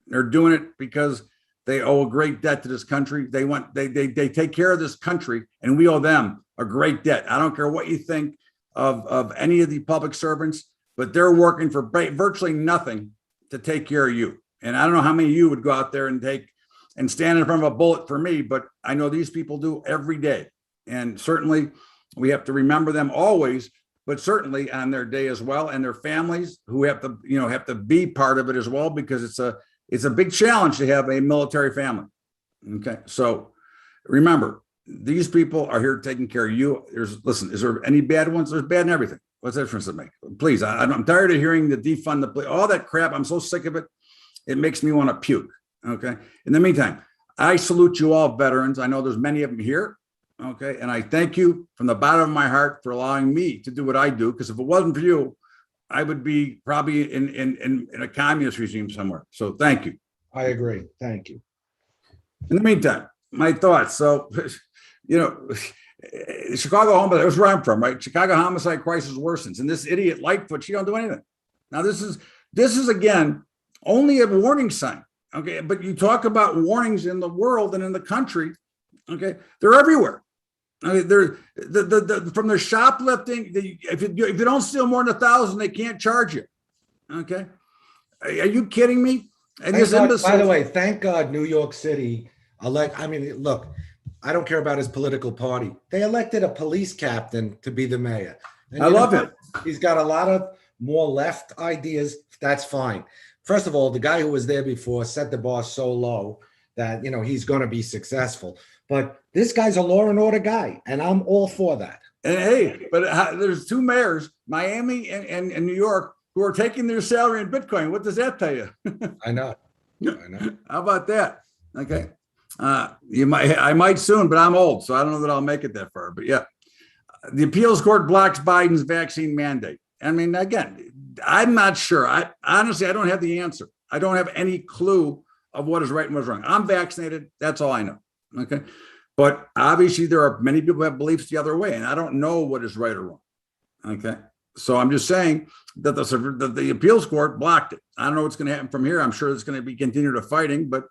They're doing it because they owe a great debt to this country. They take care of this country, and we owe them a great debt. I don't care what you think of any of the public servants, but they're working for virtually nothing to take care of you. And I don't know how many of you would go out there and stand in front of a bullet for me, but I know these people do every day. And certainly we have to remember them always, but certainly on their day as well, and their families who have to be part of it as well, because it's a big challenge to have a military family. Okay. So remember, these people are here taking care of you. Is there any bad ones? There's bad in everything. What's the difference it make? Please, I'm tired of hearing the defund the police, all that crap. I'm so sick of it. It makes me want to puke. Okay. In the meantime, I salute you all, veterans. I know there's many of them here. Okay. And I thank you from the bottom of my heart for allowing me to do what I do. Because if it wasn't for you, I would be probably in a communist regime somewhere. So thank you. I agree. Thank you. In the meantime, my thoughts. So, Chicago homicide, that's where I'm from, right? Chicago homicide crisis worsens. And this idiot Lightfoot, she don't do anything. Now, this is again, only a warning sign. Okay. But you talk about warnings in the world and in the country. Okay. They're everywhere. I mean, they're from the shoplifting. If you don't steal more than 1,000, they can't charge you. Okay. Are you kidding me? And by the way, thank God New York City look, I don't care about his political party. They elected a police captain to be the mayor. And I love it. He's got a lot of more left ideas. That's fine. First of all, the guy who was there before set the bar so low that, he's going to be successful. But this guy's a law and order guy, and I'm all for that. And hey, but there's two mayors, Miami and New York, who are taking their salary in Bitcoin. What does that tell you? I know. How about that? Okay. I might soon, but I'm old, so I don't know that I'll make it that far. But yeah, the appeals court blocks Biden's vaccine mandate. I mean, again, I'm not sure. Honestly, I don't have the answer. I don't have any clue of what is right and what is wrong. I'm vaccinated. That's all I know. Okay. But obviously there are many people who have beliefs the other way, and I don't know what is right or wrong. Okay. So I'm just saying that the appeals court blocked it. I don't know what's going to happen from here. I'm sure it's going to be continued fighting, but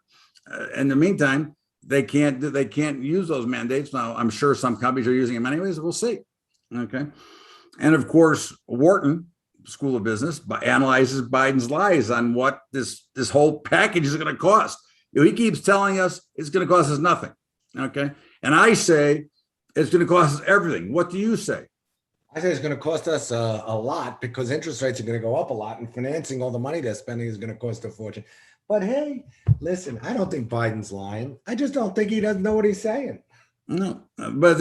in the meantime, they can't use those mandates. Now, I'm sure some companies are using them anyways. We'll see. Okay. And of course, Wharton School of Business analyzes Biden's lies on what this whole package is going to cost. He keeps telling us it's going to cost us nothing. Okay. And I say it's going to cost us everything. What do you say? I say it's going to cost us a lot because interest rates are going to go up a lot and financing all the money they're spending is going to cost a fortune. But hey, listen, I don't think Biden's lying. I just don't think he doesn't know what he's saying. No, but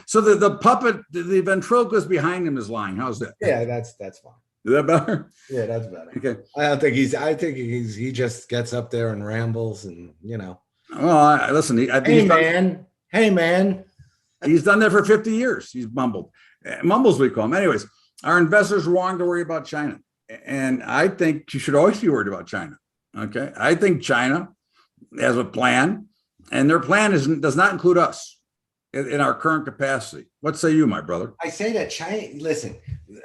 so the puppet, the ventriloquist behind him is lying. How's that? Yeah, that's fine. Is that better? Yeah, that's better. Okay. I think he just gets up there and rambles and, Well, listen, Hey, man. He's done that for 50 years. He's mumbles, we call him. Anyways, our investors are wrong to worry about China. And I think you should always be worried about China. Okay. I think China has a plan, and their plan does not include us in our current capacity. What say you, my brother? I say that China, listen,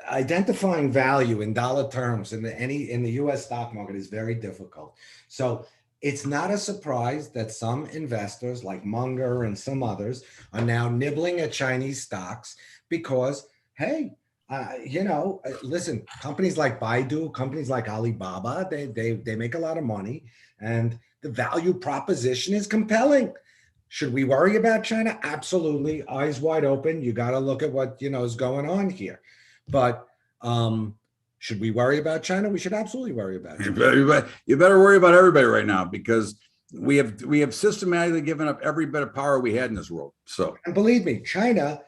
identifying value in dollar terms in the US stock market is very difficult. So it's not a surprise that some investors like Munger and some others are now nibbling at Chinese stocks because, hey, listen, companies like Baidu, companies like Alibaba, they make a lot of money and the value proposition is compelling. Should we worry about China? Absolutely. Eyes wide open. You got to look at what, is going on here. But should we worry about China? We should absolutely worry about China. You better worry about everybody right now because we have systematically given up every bit of power we had in this world. So, and believe me, China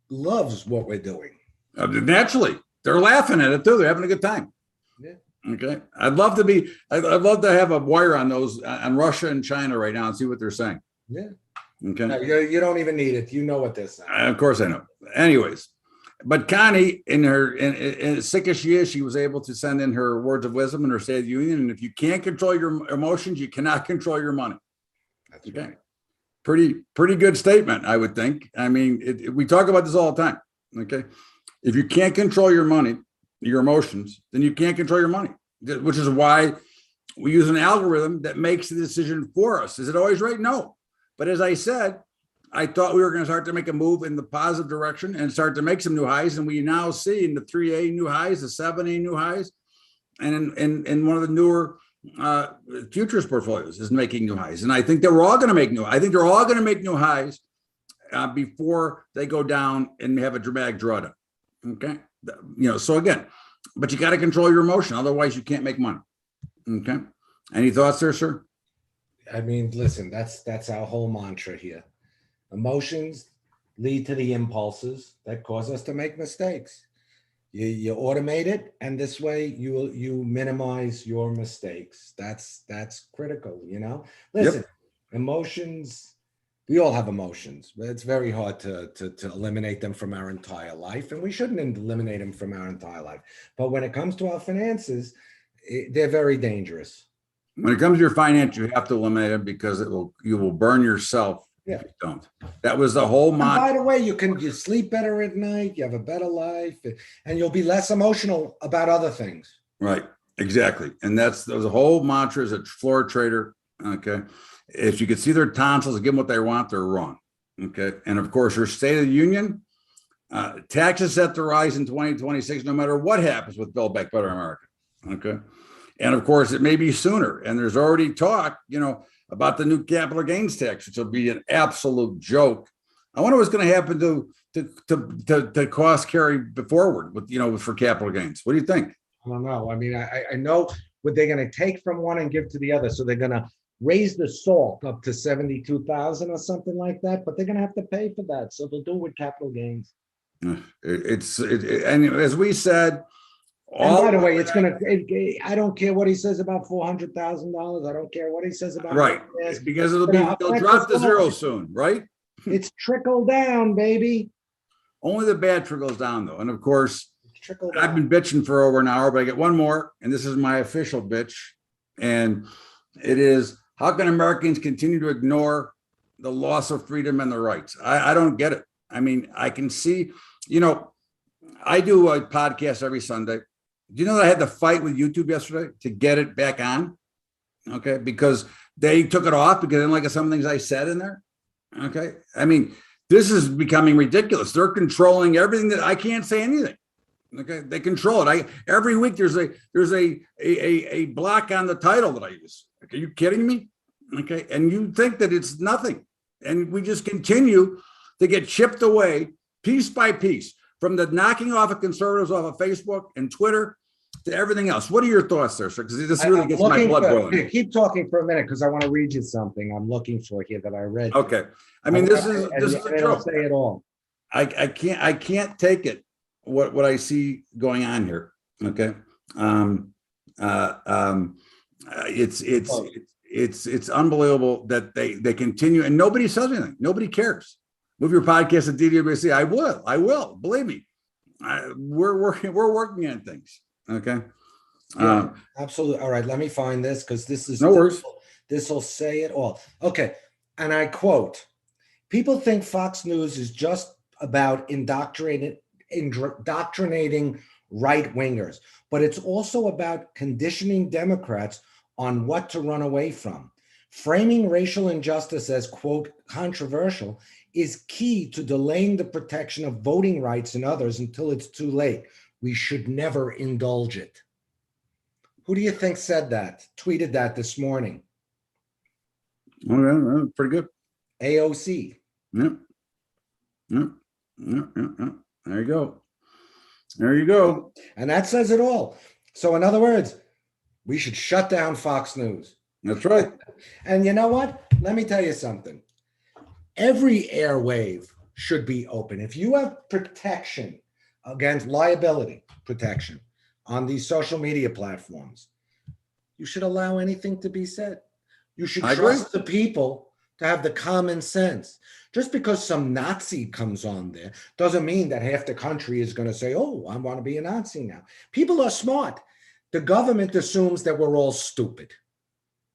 loves what we're doing. Naturally, they're laughing at it too. They're having a good time. Yeah. Okay. I'd love to have a wire on those on Russia and China right now and see what they're saying. Yeah. Okay. No, you don't even need it. You know what they're saying. Of course I know. Anyways, but Connie, in sick as she is, she was able to send in her words of wisdom and her State of the Union. And if you can't control your emotions, you cannot control your money. That's okay. Right. Pretty good statement, I would think. I mean, we talk about this all the time. Okay. If you can't control your money, your emotions, then you can't control your money, which is why we use an algorithm that makes the decision for us. Is it always right? No. But as I said, I thought we were going to start to make a move in the positive direction and start to make some new highs. And we now see in the 3A new highs, the 7A new highs, and in one of the newer futures portfolios is making new highs. And I think that we're all going to make new highs before they go down and have a dramatic drawdown. Okay. So again, but you got to control your emotion. Otherwise you can't make money. Okay. Any thoughts there, sir? I mean, listen, that's our whole mantra here. Emotions lead to the impulses that cause us to make mistakes. You automate it, and this way you minimize your mistakes. That's critical, Listen, yep. Emotions, we all have emotions, but it's very hard to eliminate them from our entire life, and we shouldn't eliminate them from our entire life. But when it comes to our finances, they're very dangerous. When it comes to your finance, you have to eliminate them because you will burn yourself. Yeah. If you don't. That was the whole mantra. By the way, you sleep better at night, you have a better life, and you'll be less emotional about other things. Right. Exactly. And that was the whole mantra as a floor trader. Okay. If you could see their tonsils and give them what they want, they're wrong. Okay. And of course, your State of the Union, taxes set to rise in 2026, no matter what happens with Build Back Better America. Okay. And of course, it may be sooner. And there's already talk, about the new capital gains tax, which will be an absolute joke. I wonder what's going to happen to cost carry forward with, for capital gains. What do you think? I don't know. I mean, I know what they're going to take from one and give to the other. So they're going to raise the SALT up to 72,000 or something like that, but they're going to have to pay for that. So they'll do it with capital gains. And as we said, and by the way, I don't care what he says about $400,000. I don't care what he says about right, because they'll drop to zero soon, right? It's trickle down, baby. Only the bad trickles down, though. And of course, I've been bitching for over an hour, but I get one more, and this is my official bitch. And it is, how can Americans continue to ignore the loss of freedom and the rights? I don't get it. I mean, I can see, I do a podcast every Sunday. Do you know that I had to fight with YouTube yesterday to get it back on? Okay, because They took it off because they didn't like some things I said in there. Okay. I mean, this is becoming ridiculous. They're controlling everything that I can't say anything. Okay. They control it. Every week there's a block on the title that I use. Are you kidding me? Okay. And you think that it's nothing. And we just continue to get chipped away piece by piece, from the knocking off of conservatives off of Facebook and Twitter to everything else. What are your thoughts there, sir? Because this really gets my blood boiling. Keep talking for a minute, because I want to read you something I'm looking for here that I read. Okay. I mean, this is a joke. Say it all. I can't take it, what I see going on here. Okay. It's unbelievable that they continue, and nobody says anything. Nobody cares. Move your podcast to DWC. I will. Believe me. We're working on things. Okay. Yeah, absolutely. All right. Let me find this, because this is no worries. This will say it all. Okay. And I quote, people think Fox News is just about indoctrinating right wingers, but it's also about conditioning Democrats on what to run away from. Framing racial injustice as, quote, controversial is key to delaying the protection of voting rights in others until it's too late. We should never indulge it. Who do you think said that, tweeted that this morning? Okay, pretty good. AOC. Yep. There you go. And that says it all. So in other words, we should shut down Fox News. That's right. And you know what? Let me tell you something. Every airwave should be open. If you have protection against liability protection on these social media platforms, you should allow anything to be said. You should trust the people to have the common sense. Just because some Nazi comes on there doesn't mean that half the country is going to say, oh, I want to be a Nazi now. People are smart. The government assumes that we're all stupid.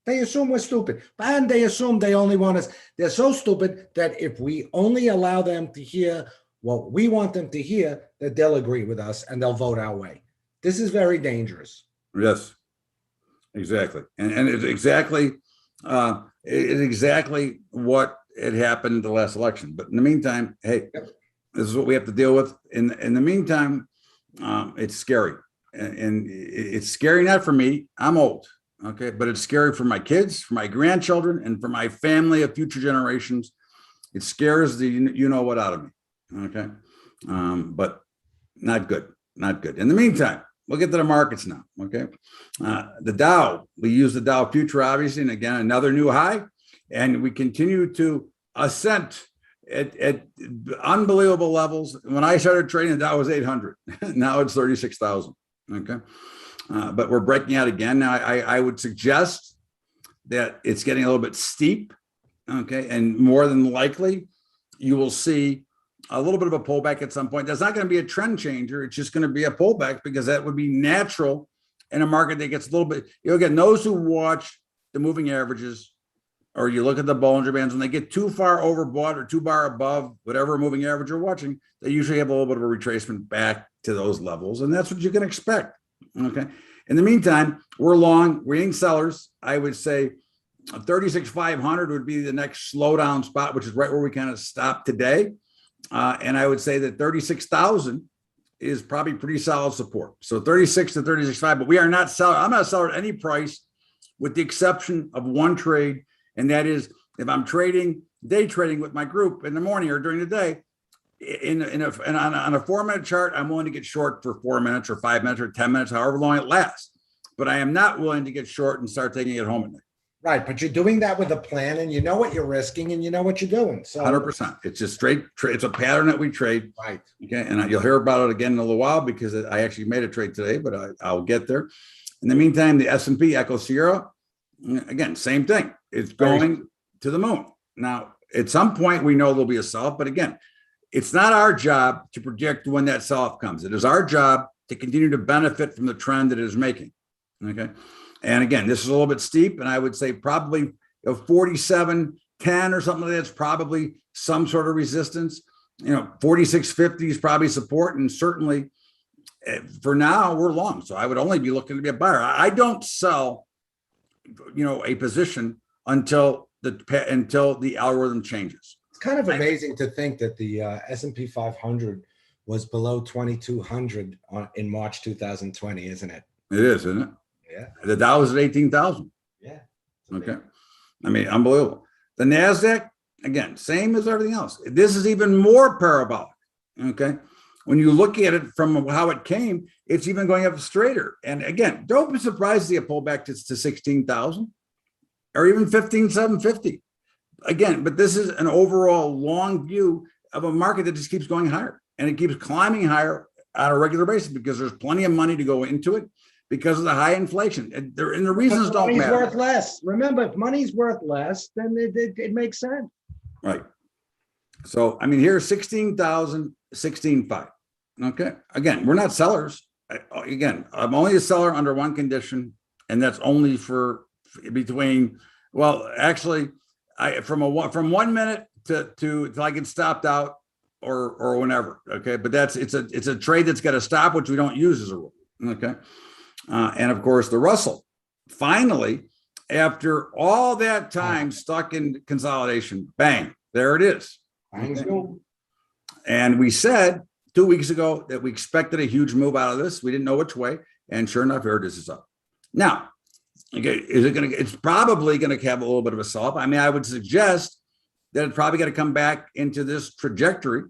They assume we're stupid, and they assume they only want us. They're so stupid that if we only allow them to hear what we want them to hear, that they'll agree with us and they'll vote our way. This is very dangerous. Yes, exactly. And it's exactly what had happened the last election. But in the meantime, hey, this is what we have to deal with. In the meantime, it's scary. And it's scary not for me. I'm old. Okay, but it's scary for my kids, for my grandchildren, and for my family of future generations. It scares the you know what out of me. Okay, but not good. In the meantime, we'll get to the markets now. Okay, the Dow. We use the Dow future, obviously, and again another new high, and we continue to ascent at unbelievable levels. When I started trading, the Dow was 800. Now it's 36,000. Okay. But we're breaking out again. Now, I would suggest that it's getting a little bit steep, okay? And more than likely, you will see a little bit of a pullback at some point. That's not going to be a trend changer. It's just going to be a pullback, because that would be natural in a market that gets a little bit, again, those who watch the moving averages, or you look at the Bollinger Bands, when they get too far overbought or too far above whatever moving average you're watching, they usually have a little bit of a retracement back to those levels. And that's what you can expect. Okay. In the meantime, we're long. We ain't sellers. I would say 36,500 would be the next slowdown spot, which is right where we kind of stopped today. And I would say that 36,000 is probably pretty solid support. So 36 to 36.5, but we are not selling. I'm not selling at any price, with the exception of one trade. And that is if I'm day trading with my group in the morning or during the day, on a 4-minute chart, I'm willing to get short for 4 minutes or 5 minutes or 10 minutes, however long it lasts. But I am not willing to get short and start taking it home at night. Right, but you're doing that with a plan, and you know what you're risking, and you know what you're doing. So 100%. It's just straight trade. It's a pattern that we trade. Right. Okay, and you'll hear about it again in a little while, because I actually made a trade today, but I'll get there. In the meantime, the S&P Echo Sierra, again, same thing. It's going to the moon. Now, at some point, we know there'll be a sell-off, but again, it's not our job to predict when that sell-off comes. It is our job to continue to benefit from the trend that it is making. Okay. And again, this is a little bit steep, and I would say probably 47.10 or something like that's probably some sort of resistance. 46.50 is probably support, and certainly for now we're long. So I would only be looking to be a buyer. I don't sell, a position until the algorithm changes. It's kind of amazing to think that the S&P 500 was below 2,200 in March 2020, isn't it? It is, isn't it? Yeah. The Dow is at 18,000. Yeah. Okay. I mean, unbelievable. The NASDAQ, again, same as everything else. This is even more parabolic. Okay. When you look at it from how it came, it's even going up straighter. And again, don't be surprised to see a pullback to 16,000 or even 15,750. Again, but this is an overall long view of a market that just keeps going higher, and it keeps climbing higher on a regular basis because there's plenty of money to go into it because of the high inflation. And the reasons don't Money's matter. worth less. Remember, if money's worth less, then it makes sense. Right. So, I mean, here's 16,000, 16,500. Okay. Again, we're not sellers. Again, I'm only a seller under one condition, and that's only for between, well, actually, from 1 minute to I get stopped out or whenever. Okay. But it's a trade that's got to stop, which we don't use as a rule. Okay. And of course, the Russell finally, after all that time stuck in consolidation, bang, there it is. Okay. And we said 2 weeks ago that we expected a huge move out of this. We didn't know which way. And sure enough, here this is up. Now, okay, it's probably going to have a little bit of a sell-off. I mean, I would suggest that it's probably going to come back into this trajectory.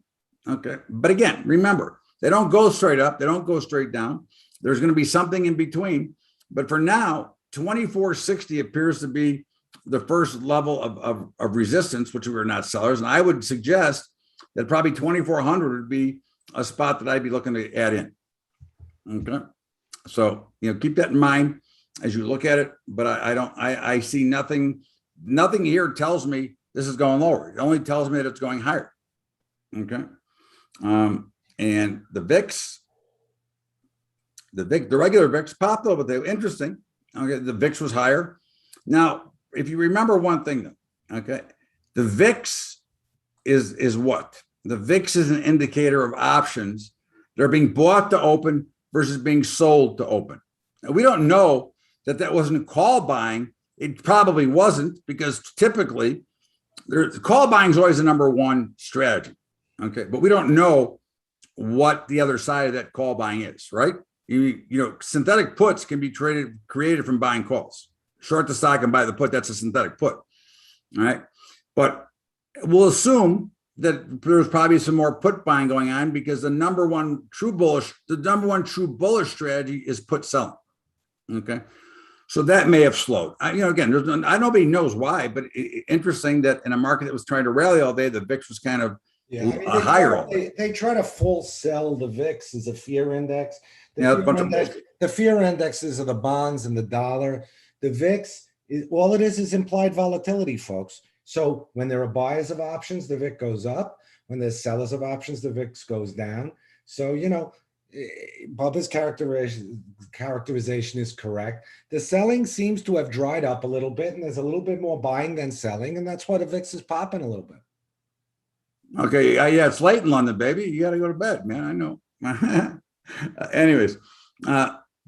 Okay. But again, remember, they don't go straight up. They don't go straight down. There's going to be something in between. But for now, 2460 appears to be the first level of resistance, which we are not sellers. And I would suggest that probably 2400 would be a spot that I'd be looking to add in. Okay. So, keep that in mind as you look at it. But I see nothing here tells me this is going lower. It only tells me that it's going higher. Okay. And the VIX, the regular VIX popped though, but they were interesting. Okay. The VIX was higher. Now, if you remember one thing though, okay, the VIX is what? The VIX is an indicator of options that are being bought to open versus being sold to open. Now, we don't know that wasn't call buying. It probably wasn't, because typically call buying is always the number one strategy. Okay. But we don't know what the other side of that call buying is, right? Synthetic puts can be created from buying calls. Short the stock and buy the put, that's a synthetic put. All right. But we'll assume that there's probably some more put buying going on, because the number one true bullish strategy is put selling. Okay. So that may have slowed. Again, nobody knows why, but interesting that in a market that was trying to rally all day, the VIX was kind of higher. They try to full sell the VIX as a fear index. The fear indexes are the bonds and the dollar. The VIX, all it is implied volatility, folks. So when there are buyers of options, the VIX goes up. When there's sellers of options, the VIX goes down. So, Bubba's characterization is correct. The selling seems to have dried up a little bit, and there's a little bit more buying than selling, and that's why the VIX is popping a little bit. Okay, yeah, it's late in London, baby. You got to go to bed, man. I know. Anyways,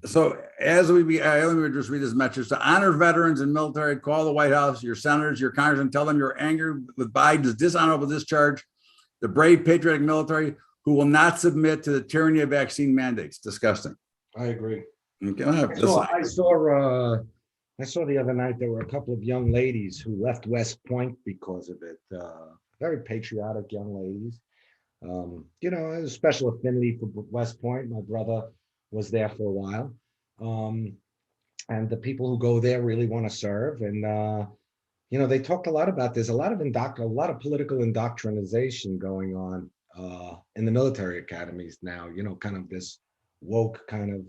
so let me just read this message. To honor veterans and military, call the White House, your senators, your congressmen, tell them you're angry with Biden's dishonorable discharge, the brave patriotic military who will not submit to the tyranny of vaccine mandates. Disgusting. I agree. Okay, I saw the other night there were a couple of young ladies who left West Point because of it. Very patriotic young ladies. I have a special affinity for West Point. My brother was there for a while. And the people who go there really want to serve. And, they talked a lot about there's a lot of political indoctrination going on in the military academies now, kind of this woke kind of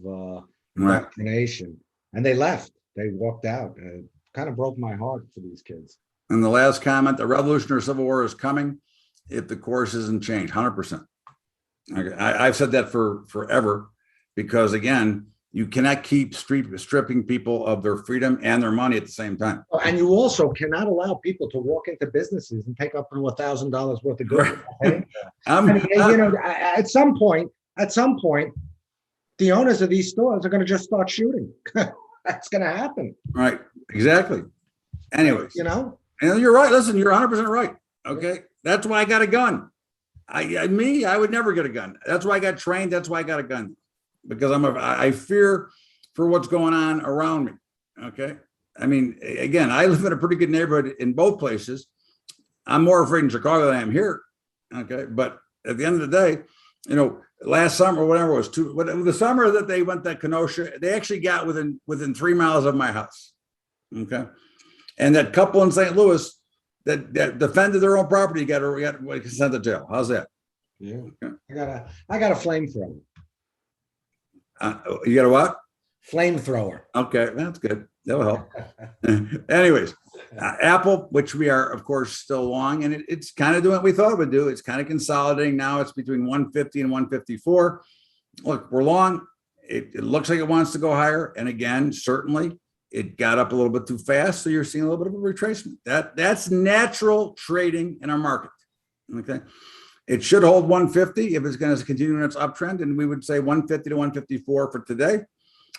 indoctrination. And they left. They walked out. It kind of broke my heart for these kids. And the last comment, the revolution or civil war is coming if the course isn't changed, 100%. Okay. I've said that for forever, because again, you cannot keep stripping people of their freedom and their money at the same time. And you also cannot allow people to walk into businesses and take up to $1,000 worth of goods. Right. At some point, the owners of these stores are going to just start shooting. That's going to happen. Right. Exactly. Anyways, You know, and you're right. Listen, you're 100% right. Okay. That's why I got a gun. I would never get a gun. That's why I got trained. That's why I got a gun, because I fear for what's going on around me. Okay. I mean, again, I live in a pretty good neighborhood in both places. I'm more afraid in Chicago than I am here. Okay. But at the end of the day, last summer, whatever it was, the summer that they went to Kenosha, they actually got within 3 miles of my house. Okay. And that couple in St. Louis that defended their own property got sent to jail. How's that? yeah. Okay. I got a flamethrower. You got a what? Flamethrower. Okay, that's good. That'll help. Anyways, Apple, which we are, of course, still long, and it's kind of doing what we thought it would do. It's kind of consolidating now. It's between 150 and 154. Look, we're long. It looks like it wants to go higher. And again, certainly it got up a little bit too fast. So you're seeing a little bit of a retracement. That's natural trading in our market. Okay. It should hold 150 if it's going to continue in its uptrend. And we would say 150 to 154 for today,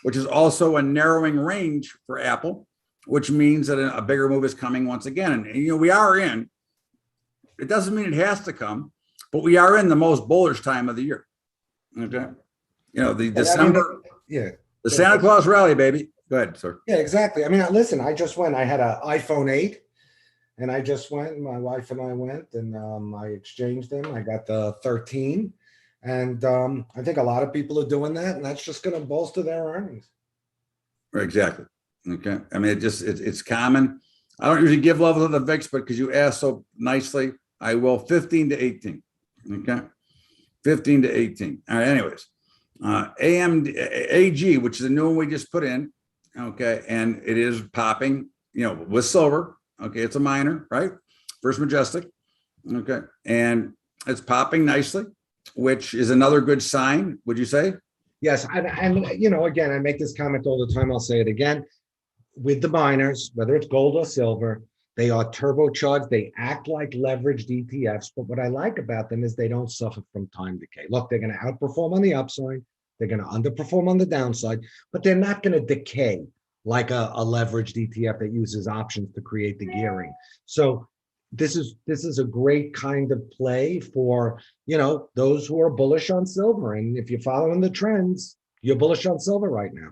which is also a narrowing range for Apple, which means that a bigger move is coming once again. And, we are in, it doesn't mean it has to come, but we are in the most bullish time of the year. Okay. The December, the Santa Claus rally, baby. Go ahead, sir. Yeah, exactly. I mean, listen, I just went, I had an iPhone 8 and I just went, my wife and I went and I exchanged them. I got the 13 and I think a lot of people are doing that, and that's just going to bolster their earnings. Exactly. Okay. I mean, it's common. I don't usually give levels of the VIX, but because you asked so nicely, I will. 15 to 18. Okay. 15 to 18. All right. Anyways, AMD AG, which is a new one we just put in. Okay. And it is popping, with silver. Okay. It's a minor, right? First Majestic. Okay. And it's popping nicely, which is another good sign, would you say? Yes. And again, I make this comment all the time. I'll say it again. With the miners, whether it's gold or silver, they are turbocharged. They act like leveraged ETFs. But what I like about them is they don't suffer from time decay. Look, they're going to outperform on the upside. They're going to underperform on the downside, but they're not going to decay like a leveraged ETF that uses options to create the gearing. So this is a great kind of play for, those who are bullish on silver. And if you're following the trends, you're bullish on silver right now.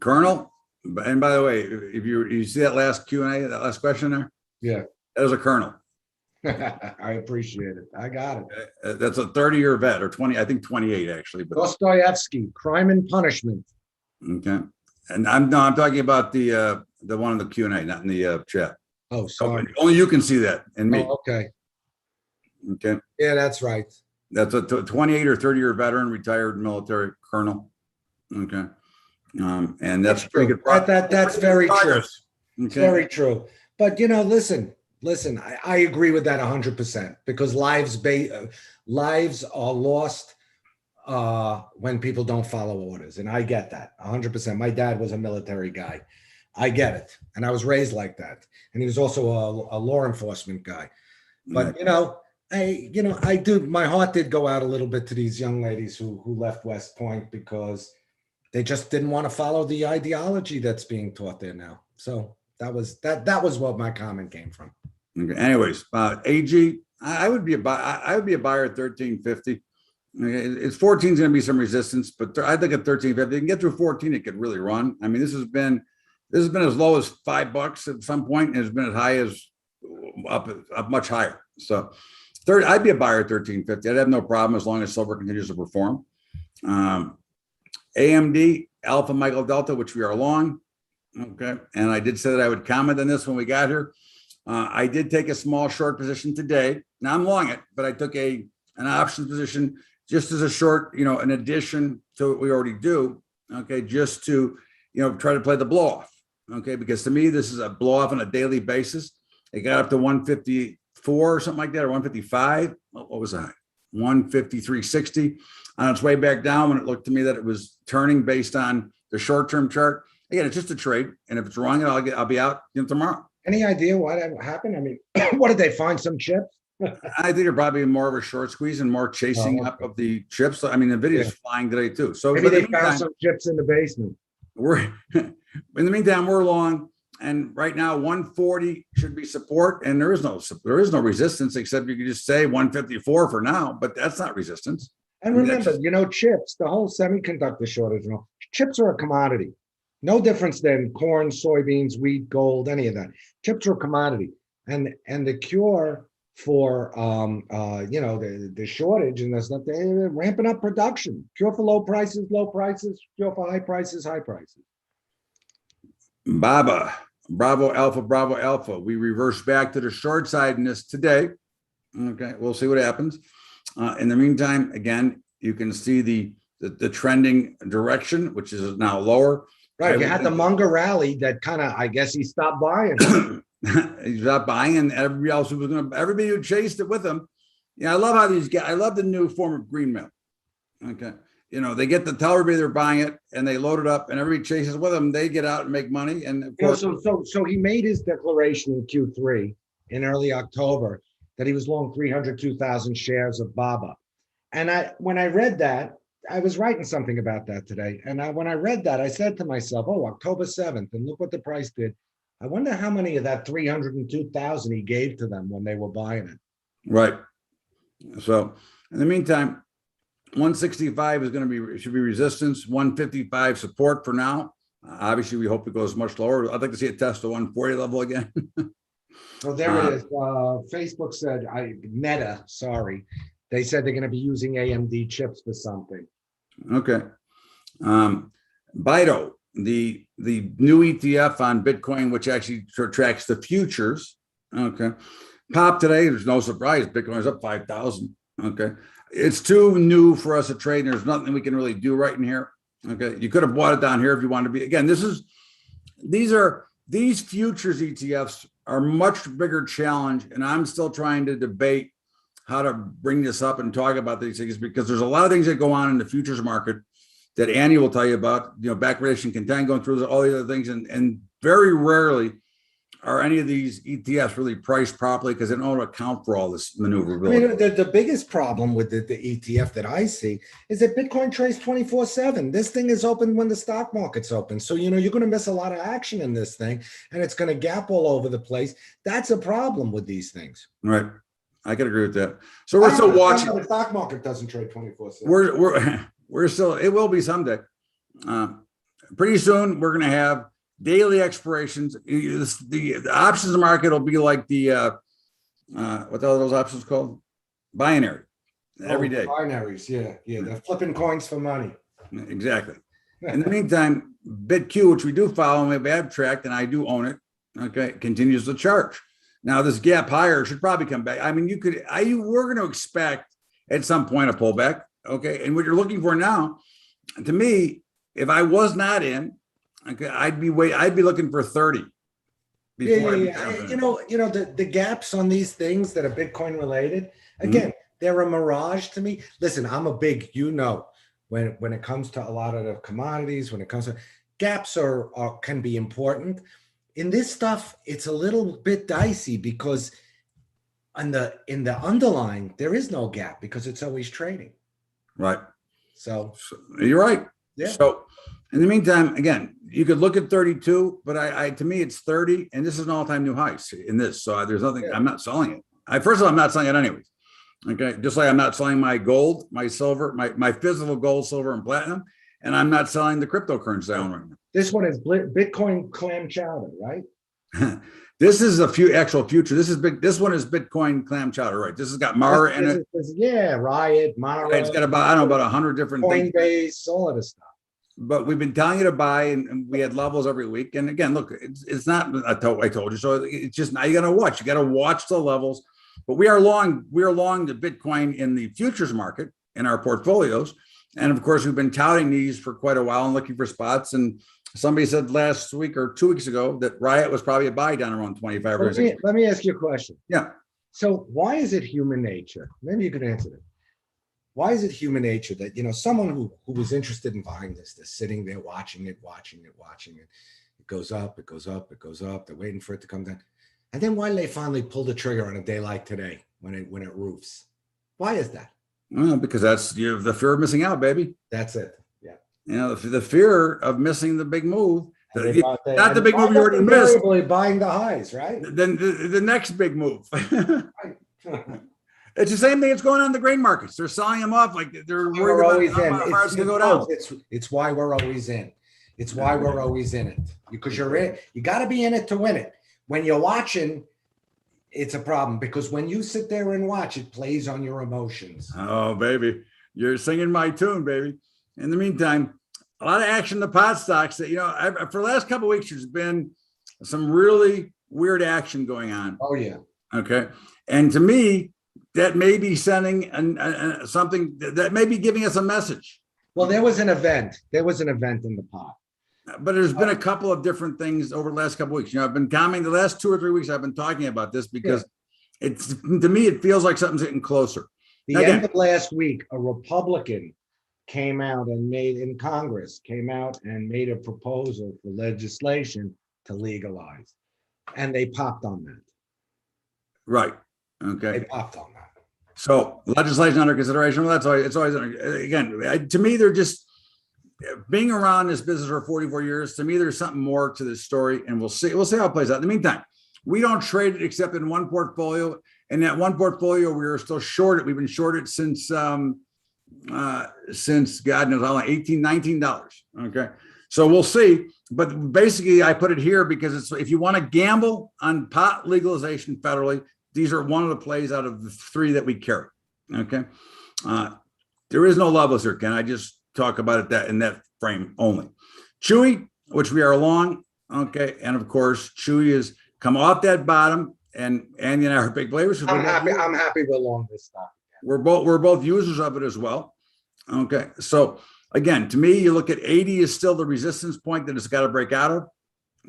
Colonel, and by the way, if you see that last Q&A, that last question there? Yeah. That was a Colonel. I appreciate it. I got it. That's a 30-year vet, or 20, I think 28 actually. But Dostoevsky, Crime and Punishment. okay. And I'm talking about the one in the Q&A, not in the chat. Oh, sorry. Only you can see that, and me. Oh, okay. Okay. Yeah, that's right. That's a 28 or 30-year veteran, retired military colonel. Okay. And that's pretty good. That's very true. Okay. Very true. But listen, I agree with that 100%, because lives are lost when people don't follow orders. And I get that 100%. My dad was a military guy. I get it. And I was raised like that. And he was also a law enforcement guy. But, I do, my heart did go out a little bit to these young ladies who left West Point because they just didn't want to follow the ideology that's being taught there now. So that was what my comment came from. Okay. Anyways, AG, I would be a buyer at 1350. Okay. It's 14 is going to be some resistance, but I think at 1350, you can get through 14, it could really run. I mean, this has been as low as $5 at some point, and it's been as high as up much higher. So I'd be a buyer at 1350. I'd have no problem as long as silver continues to perform. AMD, Alpha Michael Delta, which we are long. Okay. And I did say that I would comment on this when we got here. I did take a small short position today. Now I'm long it, but I took an option position just as a short, in addition to what we already do. Okay. Just to, try to play the blow off. Okay. Because to me, this is a blow off on a daily basis. It got up to 154 or something like that, or 155. What was that? 153.60 on its way back down, when it looked to me that it was turning based on the short-term chart. Again, it's just a trade, and if it's wrong, I'll be out tomorrow. Any idea why that happened? I mean, what did they find, some chips? I think they're probably more of a short squeeze and more chasing up of the chips. I mean, Nvidia is flying today too. So maybe they found some chips in the basement. In the meantime, we're long. And right now, 140 should be support, and there is no resistance, except you could just say 154 for now, but that's not resistance. And I mean, that's remember, just- chips, the whole semiconductor shortage, chips are a commodity. No difference than corn, soybeans, wheat, gold, any of that. Chips are a commodity. And the cure for the shortage and the stuff, they're ramping up production. Cure for low prices, cure for high prices, high prices. Baba, Bravo Alpha. We reverse back to the short side in this today. Okay, we'll see what happens. In the meantime, again, you can see the trending direction, which is now lower. Right. You had the Munger rally that kind of, I guess he stopped buying. He stopped buying, and everybody who chased it with him. Yeah, I love how these guys, I love the new form of green mail. Okay. They get to tell everybody they're buying it and they load it up and everybody chases with them. They get out and make money. And of course, so he made his declaration in Q3 in early October that he was long 302,000 shares of BABA. And when I read that, I was writing something about that today. And when I read that, I said to myself, oh, October 7th, and look what the price did. I wonder how many of that 302,000 he gave to them when they were buying it. Right. So in the meantime, 165 should be resistance, 155 support for now. Obviously, we hope it goes much lower. I'd like to see it test the 140 level again. So there it is. Facebook said, Meta, sorry. They said they're going to be using AMD chips for something. Okay. Bido, the new ETF on Bitcoin, which actually tracks the futures. Okay. Pop today, there's no surprise. Bitcoin is up 5,000. Okay. It's too new for us to trade. And there's nothing we can really do right in here. Okay. You could have bought it down here if you wanted to be. Again, these futures ETFs are much bigger challenge. And I'm still trying to debate how to bring this up and talk about these things, because there's a lot of things that go on in the futures market that Annie will tell you about, backwardation, content, going through all the other things. And very rarely are any of these ETFs really priced properly because they don't account for all this maneuverability. I mean, the biggest problem with the ETF that I see is that Bitcoin trades 24/7. This thing is open when the stock market's open. So, you're going to miss a lot of action in this thing, and it's going to gap all over the place. That's a problem with these things. Right. I can agree with that. So we're still watching. The stock market doesn't trade 24/7. We're still, it will be someday. Pretty soon we're going to have daily expirations. The options market will be like the what are those options called? Binary. Every day. Binaries, yeah. They're flipping coins for money. Exactly. In the meantime, BitQ, which we do follow and we have tracked, and I do own it. Okay, continues to charge. Now this gap higher should probably come back. I mean, we're going to expect at some point a pullback. Okay, and what you're looking for now, to me, if I was not in, okay, I'd be looking for 30. Yeah. The gaps on these things that are Bitcoin related, again, they're a mirage to me. Listen, I'm a big, when it comes to a lot of the commodities, when it comes to gaps can be important. In this stuff, it's a little bit dicey because in the underlying, there is no gap because it's always trading. Right. So you're right. Yeah. So in the meantime, again, you could look at 32, but to me, it's 30, and this is an all-time new high in this. So there's nothing. Yeah. I'm not selling it. First of all, I'm not selling it anyways. Okay, just like I'm not selling my gold, my silver, my physical gold, silver, and platinum, and I'm not selling the cryptocurrency I own right now. This one is Bitcoin clam chowder, right? This is actual future. This one is Bitcoin clam chowder, right? This has got Mara in it. Yeah, Riot, Mara. Right, it's got about 100 different Coinbase, things. all of this stuff. But we've been telling you to buy, and we had levels every week. And again, look, it's not. I told you so. It's just now you got to watch. You got to watch the levels. But we are long the Bitcoin in the futures market in our portfolios. And of course, we've been touting these for quite a while and looking for spots. And somebody said last week or 2 weeks ago that Riot was probably a buy down around 25 or 60. Let me ask you a question. Yeah. So why is it human nature? Maybe you can answer that. Why is it human nature that, someone who was interested in buying this, they're sitting there watching it. It goes up, it goes up, it goes up. They're waiting for it to come down. And then why do they finally pull the trigger on a day like today when it roofs? Why is that? Well, because that's the fear of missing out, baby. That's it. Yeah. The fear of missing the big move. Not the big move you already missed. Invariably buying the highs, right? Then the next big move. Right. It's the same thing that's going on in the grain markets. They're selling them off like they're worried We're about always in. how far it's going to go down. It's why we're always in. It's why we're always in it, because you're in. You got to be in it to win it. When you're watching, it's a problem, because when you sit there and watch, it plays on your emotions. Oh, baby, you're singing my tune, baby. In the meantime, a lot of action in the pot stocks that, for the last couple of weeks, there's been some really weird action going on. Oh, yeah. Okay. And to me, that may be sending something that may be giving us a message. Well, there was an event. There was an event in the pot. But there's been a couple of different things over the last couple of weeks. I've been commenting the last 2 or 3 weeks. I've been talking about this because it's, to me, it feels like something's getting closer. The end of last week, a Republican came out and in Congress came out and made a proposal for legislation to legalize, and they popped on that. Right. Okay. They popped on that. So legislation under consideration. Well, it's always again, to me, they're just being around this business for 44 years. To me, there's something more to this story, and we'll see how it plays out. In the meantime, we don't trade it except in one portfolio, and that one portfolio we are still shorted. We've been shorted since God knows how long, $18-19. Okay, so we'll see. But basically, I put it here because it's, if you want to gamble on pot legalization federally, these are one of the plays out of the 3 that we carry. Okay, there is no levels here, Ken. I just talk about it in that frame only. Chewy, which we are long, okay, and of course, Chewy has come off that bottom, and Andy and I are big believers. I'm happy we're long this stock. We're both users of it as well. Okay, so again, to me, you look at 80 is still the resistance point that it's got to break out of.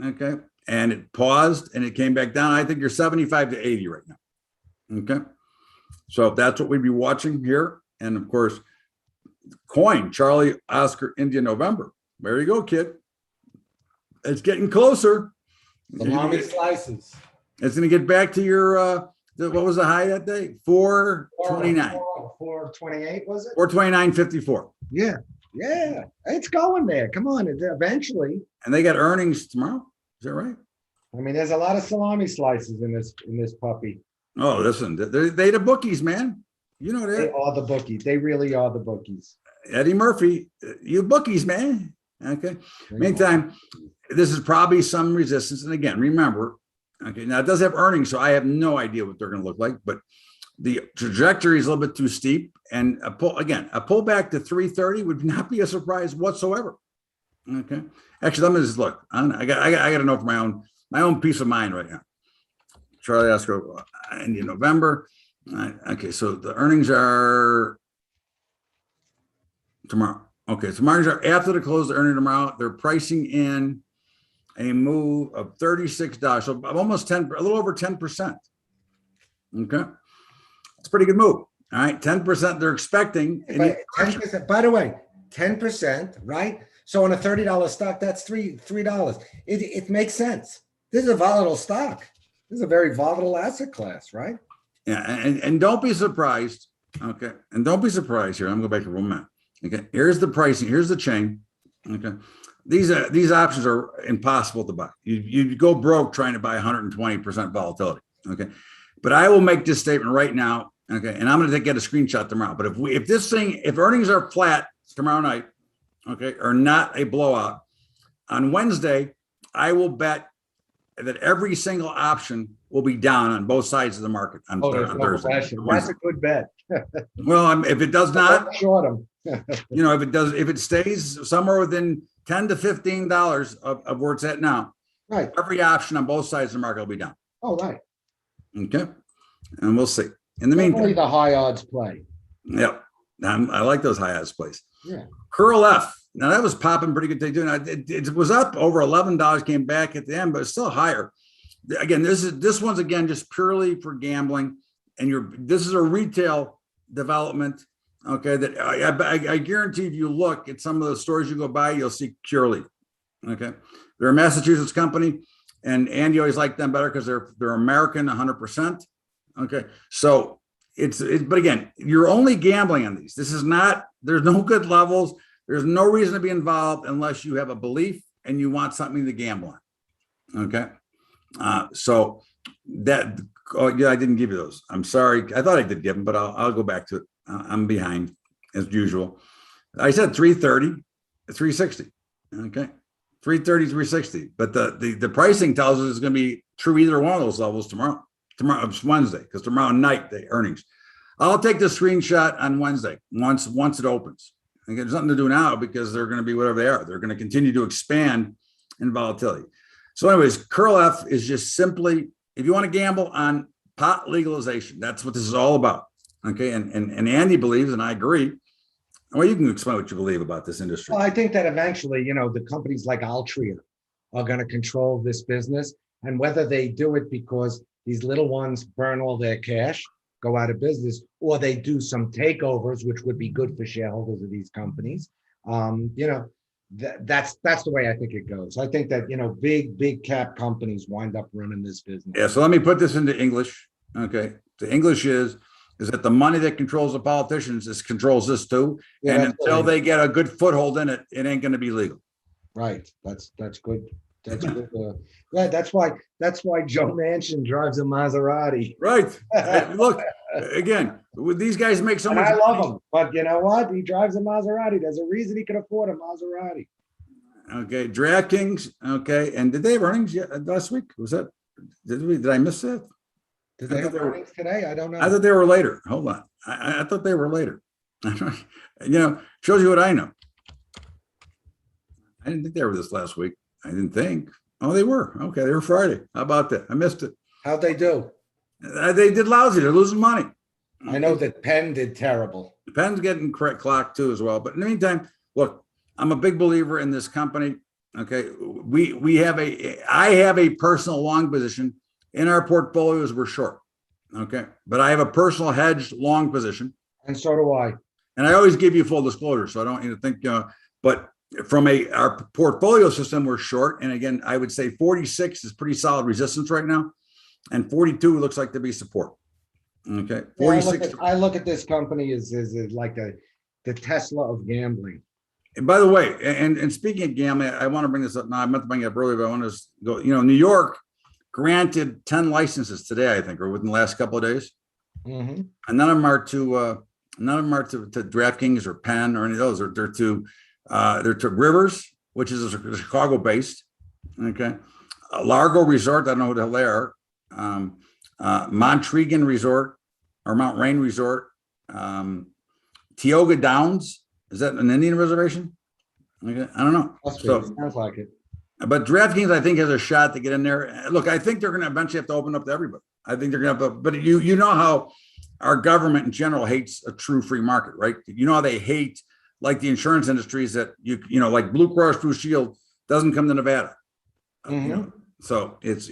Okay, and it paused and it came back down. I think you're 75 to 80 right now. Okay, so that's what we'd be watching here, and of course, coin Charlie Oscar India November. There you go, kid. It's getting closer. Salami slices. It's going to get back to your what was the high that day? 429. 428 was it? 429.54. Yeah, it's going there. Come on, eventually. And they got earnings tomorrow. Is that right? I mean, there's a lot of salami slices in this puppy. Oh, listen, they the bookies, man. You know that. They are the bookies. They really are the bookies. Eddie Murphy, you bookies, man. Okay. Meantime, this is probably some resistance. And again, remember, okay, now it does have earnings, so I have no idea what they're going to look like, but the trajectory is a little bit too steep. And a pullback to 330 would not be a surprise whatsoever. Okay. Actually, let me just look. I got to know for my own peace of mind right now. Charlie Oscar, in November. Okay, so the earnings are tomorrow. Okay, so margins are after the close, the earning tomorrow. They're pricing in a move of $36, so almost a little over 10%. Okay, it's a pretty good move. All right, 10%. They're expecting. 10%. By the way, 10%, right? So on a $30 stock, that's $3. It makes sense. This is a volatile stock. This is a very volatile asset class, right? Yeah, and don't be surprised. Okay, and don't be surprised here. I'm going to go back to 1 minute. Okay, here's the pricing. Here's the chain. Okay, these options are impossible to buy. You go broke trying to buy 120% volatility. Okay, but I will make this statement right now. Okay, and I'm going to get a screenshot tomorrow. But if earnings are flat tomorrow night, okay, or not a blowout, on Wednesday, I will bet that every single option will be down on both sides of the market on Thursday. That's a good bet. Well, if it does not, short them. if it stays somewhere within $10 to $15 of where it's at now, right, every option on both sides of the market will be down. Oh, right. Okay, and we'll see. In the meantime, only the high odds play. Yep, I like those high odds plays. Yeah. Curl F. Now that was popping pretty good day too. Now it was up over $11, came back at the end, but it's still higher. Again, this one's again just purely for gambling, and this is a retail development. Okay, that I guarantee if you look at some of the stores you go by, you'll see Curely. Okay, they're a Massachusetts company, and Andy always liked them better because they're American 100%. Okay, so but again, you're only gambling on these. This is not. There's no good levels. There's no reason to be involved unless you have a belief and you want something to gamble on. Okay. So that, oh yeah, I didn't give you those. I'm sorry. I thought I did give them, but I'll go back to it. I'm behind as usual. I said 330, 360. Okay. 330, 360. But the pricing tells us it's going to be true either one of those levels tomorrow. Tomorrow it's Wednesday, because tomorrow night the earnings. I'll take the screenshot on Wednesday once it opens. And there's nothing to do now because they're going to be whatever they are. They're going to continue to expand in volatility. So anyways, Curl F is just simply, if you want to gamble on pot legalization, that's what this is all about. Okay. And Andy believes, and I agree. Well, you can explain what you believe about this industry. Well, I think that eventually, the companies like Altria are going to control this business. And whether they do it because these little ones burn all their cash, go out of business, or they do some takeovers, which would be good for shareholders of these companies. That's the way I think it goes. I think that, big cap companies wind up running this business. Yeah. So let me put this into English. Okay. The English is that the money that controls the politicians controls this too. Yeah, and until they get a good foothold in it, it ain't going to be legal. Right. That's good. That's good. Yeah, that's why Joe Manchin drives a Maserati. Right. Look, again, these guys make so And much I love money. him, but you know what? He drives a Maserati. There's a reason he can afford a Maserati. Okay. DraftKings. Okay. And did they have earnings yet last week? Was that, did I miss that? Did they have earnings today? I don't know. I thought they were later. Hold on. I thought they were later. Shows you what I know. I didn't think they were this last week. I didn't think. Oh, they were. Okay, they were Friday. How about that? I missed it. How'd they do? They did lousy. They're losing money. I know that Penn did terrible. Penn's getting correct clock too as well. But in the meantime, look, I'm a big believer in this company. Okay, I have a personal long position in our portfolios. We're short. Okay, but I have a personal hedged long position, And so do I. and I always give you full disclosure, so I don't want you to think. But from our portfolio system, we're short, and again, I would say 46 is pretty solid resistance right now, and 42 looks like to be support. Okay, 46. I look at this company as like the Tesla of gambling. And by the way, and speaking of gambling, I want to bring this up now. I meant to bring it up earlier, but I want to go. New York granted 10 licenses today, I think, or within the last couple of days, Mm-hmm. and none of them are to DraftKings or Penn or any of those. They're to Rivers, which is Chicago based. Okay, Largo Resort. I don't know who the hell they are. Montregan Resort or Mount Rain Resort. Tioga Downs. Is that an Indian reservation? Okay, I don't know. Sounds like it. But DraftKings, I think, has a shot to get in there. Look, I think they're going to eventually have to open up to everybody. I think they're going to have to, but you know how our government in general hates a true free market, right? You know how they hate, like the insurance industries, that like Blue Cross Blue Shield doesn't come to Nevada. So it's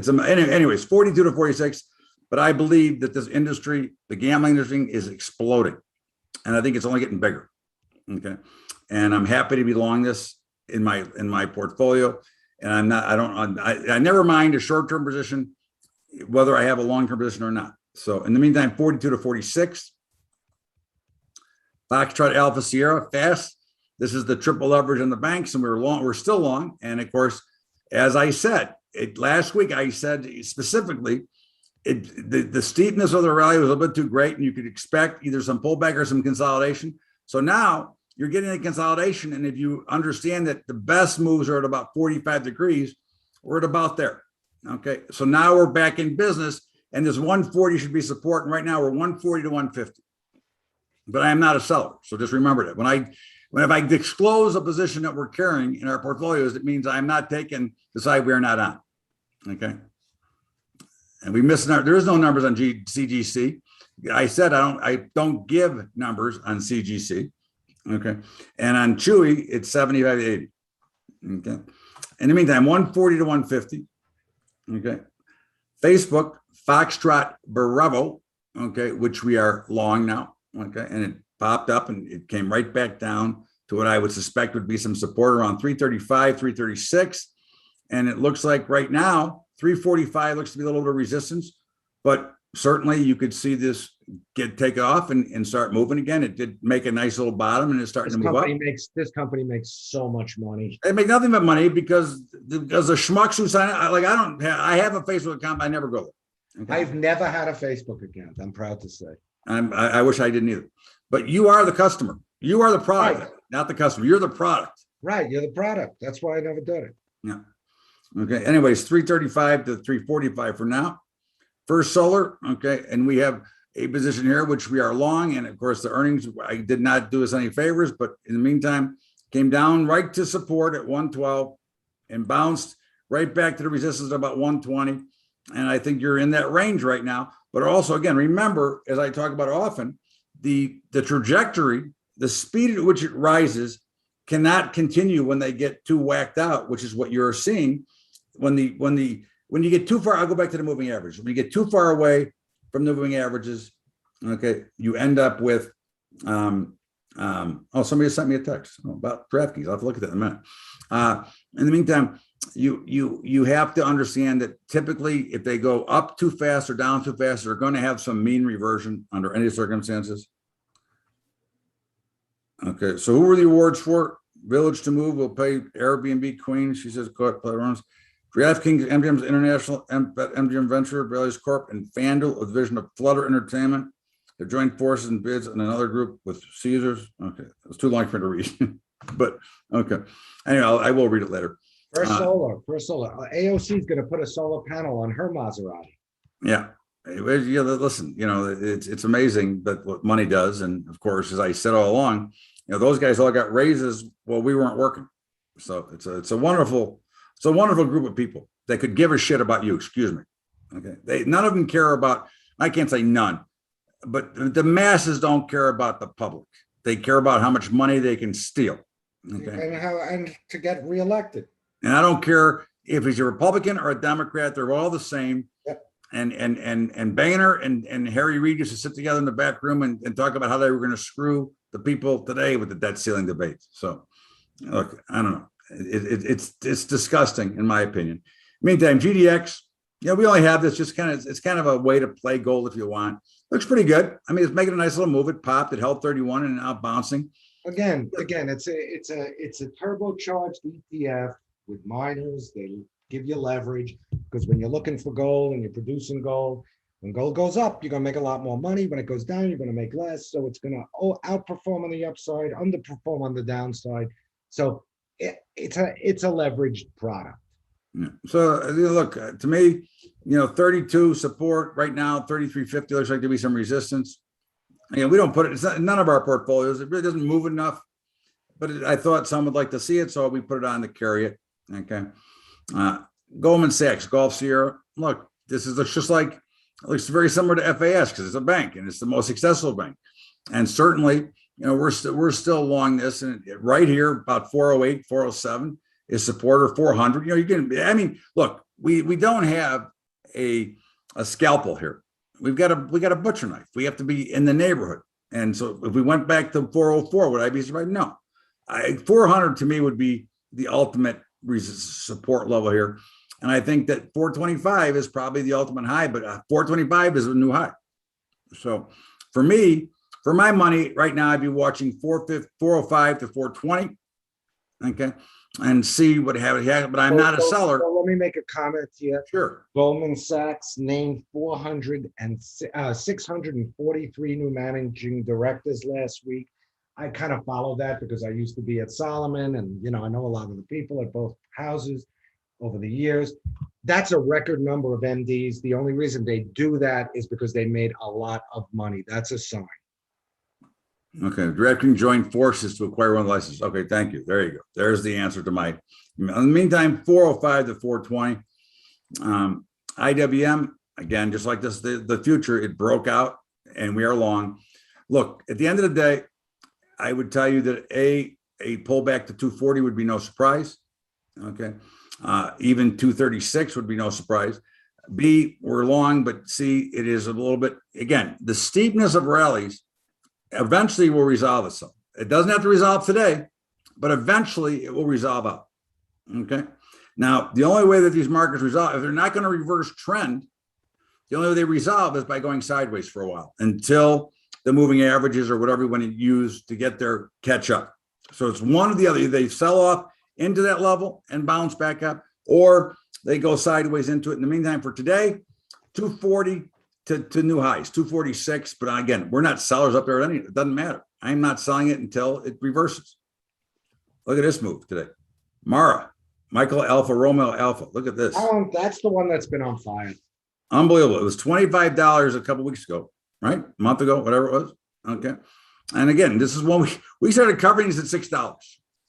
anyways 42 to 46. But I believe that this industry, the gambling industry, is exploding, and I think it's only getting bigger. Okay, and I'm happy to be long this in my portfolio, and I never mind a short-term position, whether I have a long-term position or not. So in the meantime, 42 to 46. Foxtrot Alpha Sierra fast. This is the triple leverage on the banks, and we're still long. And of course, as I said last week, I said specifically, the steepness of the rally was a little bit too great, and you could expect either some pullback or some consolidation. So now you're getting a consolidation, and if you understand that the best moves are at about 45 degrees, we're at about there. Okay, so now we're back in business, and this 140 should be support, and right now we're 140 to 150. But I am not a seller, so just remember that. If I disclose a position that we're carrying in our portfolios, it means I'm not taking the side we are not on. Okay, and there is no numbers on CGC. I said I don't give numbers on CGC. Okay. And on Chewy, it's 75 to 80. Okay. In the meantime, 140 to 150. Okay. Facebook, Foxtrot Bravo. Okay. Which we are long now. Okay. And it popped up and it came right back down to what I would suspect would be some support around 335, 336. And it looks like right now, 345 looks to be a little bit of resistance, but certainly you could see this take off and start moving again. It did make a nice little bottom and it's starting to move up. This company makes so much money. They make nothing but money because the schmucks who sign it, I have a Facebook account, but I never go there. Okay? I've never had a Facebook account. I'm proud to say. I wish I didn't either. But you are the customer. You are the product, Right. not the customer. You're the product. Right, you're the product. That's why I never did it. Yeah. Okay. Anyways, 335 to 345 for now. First Solar. Okay. And we have a position here, which we are long. And of course, the earnings, I did not do us any favors, but in the meantime, came down right to support at 112 and bounced right back to the resistance at about 120. And I think you're in that range right now. But also, again, remember, as I talk about often, the trajectory, the speed at which it rises cannot continue when they get too whacked out, which is what you're seeing when you get too far. I'll go back to the moving average. When you get too far away from the moving averages, okay, you end up with somebody sent me a text about DraftKings. I'll have to look at that in a minute. In the meantime, you have to understand that typically if they go up too fast or down too fast, they're going to have some mean reversion under any circumstances. Okay, so who were the awards for? Village to Move will pay Airbnb Queen. She says, play runs. DraftKings, MGM's International, MGM Venture, Bailey's Corp, and FanDuel, a division of Flutter Entertainment. They've joined forces and bids in another group with Caesars. Okay, it's too long for me to read, but okay. Anyway, I will read it later. First Solar. AOC is going to put a solar panel on her Maserati. Yeah. Listen, it's amazing that what money does. And of course, as I said all along, those guys all got raises while we weren't working. So it's a wonderful group of people that could give a shit about you. Excuse me. Okay. None of them care about, I can't say none, but the masses don't care about the public. They care about how much money they can steal. Okay. And to get reelected. And I don't care if he's a Republican or a Democrat, they're all the same. Yep. And Boehner and Harry Reid used to sit together in the back room and talk about how they were going to screw the people today with the debt ceiling debate. So look, I don't know. It's disgusting in my opinion. Meantime, GDX, we only have this it's kind of a way to play gold if you want. Looks pretty good. I mean, it's making a nice little move. It popped, it held 31 and now bouncing. Again, it's a turbocharged ETF with miners. They give you leverage because when you're looking for gold and you're producing gold, when gold goes up, you're going to make a lot more money. When it goes down, you're going to make less. So it's going to outperform on the upside, underperform on the downside. So it's a leveraged product. Yeah. So look, to me, 32 support right now, 33.50 looks like there'll be some resistance. We don't put it, it's not, none of our portfolios, it really doesn't move enough, but I thought some would like to see it, so we put it on to carry it. Okay. Goldman Sachs, Gulf Sierra. Look, this is just like, it looks very similar to FAS because it's a bank and it's the most successful bank. And certainly, we're still along this, and right here, about 408, 407 is support, or 400. Look, we don't have a scalpel here. We got a butcher knife. We have to be in the neighborhood. And so if we went back to 404, would I be surprised? No. 400 to me would be the ultimate support level here. And I think that 425 is probably the ultimate high, but 425 is a new high. So for me, for my money right now, I'd be watching 405 to 420. Okay. And see what happens. But I'm not a seller. So let me make a comment here. Sure. Goldman Sachs named 643 new managing directors last week. I kind of follow that because I used to be at Solomon, and I know a lot of the people at both houses over the years. That's a record number of MDs. The only reason they do that is because they made a lot of money. That's a sign. Okay, DraftKings joined forces to acquire one license. Okay, thank you. There you go. There's the answer to my. In the meantime, 405 to 420. IWM, again, just like this, the future, it broke out and we are long. Look, at the end of the day, I would tell you that a pullback to 240 would be no surprise. Okay, even 236 would be no surprise. B, we're long, but C, it is a little bit, again, the steepness of rallies eventually will resolve itself. It doesn't have to resolve today, but eventually it will resolve out. Okay. Now, the only way that these markets resolve, if they're not going to reverse trend, The only way they resolve is by going sideways for a while until the moving averages or whatever you want to use to get their catch up. So it's one or the other. They sell off into that level and bounce back up, or they go sideways into it. In the meantime, for today, 240 to new highs, 246. But again, we're not sellers up there. It doesn't matter. I'm not selling it until it reverses. Look at this move today. Mara, Michael Alpha, Romeo Alpha. Look at this. Oh, that's the one that's been on fire. Unbelievable. It was $25 a couple weeks ago, right? A month ago, whatever it was. Okay. And again, this is when we started covering these at $6.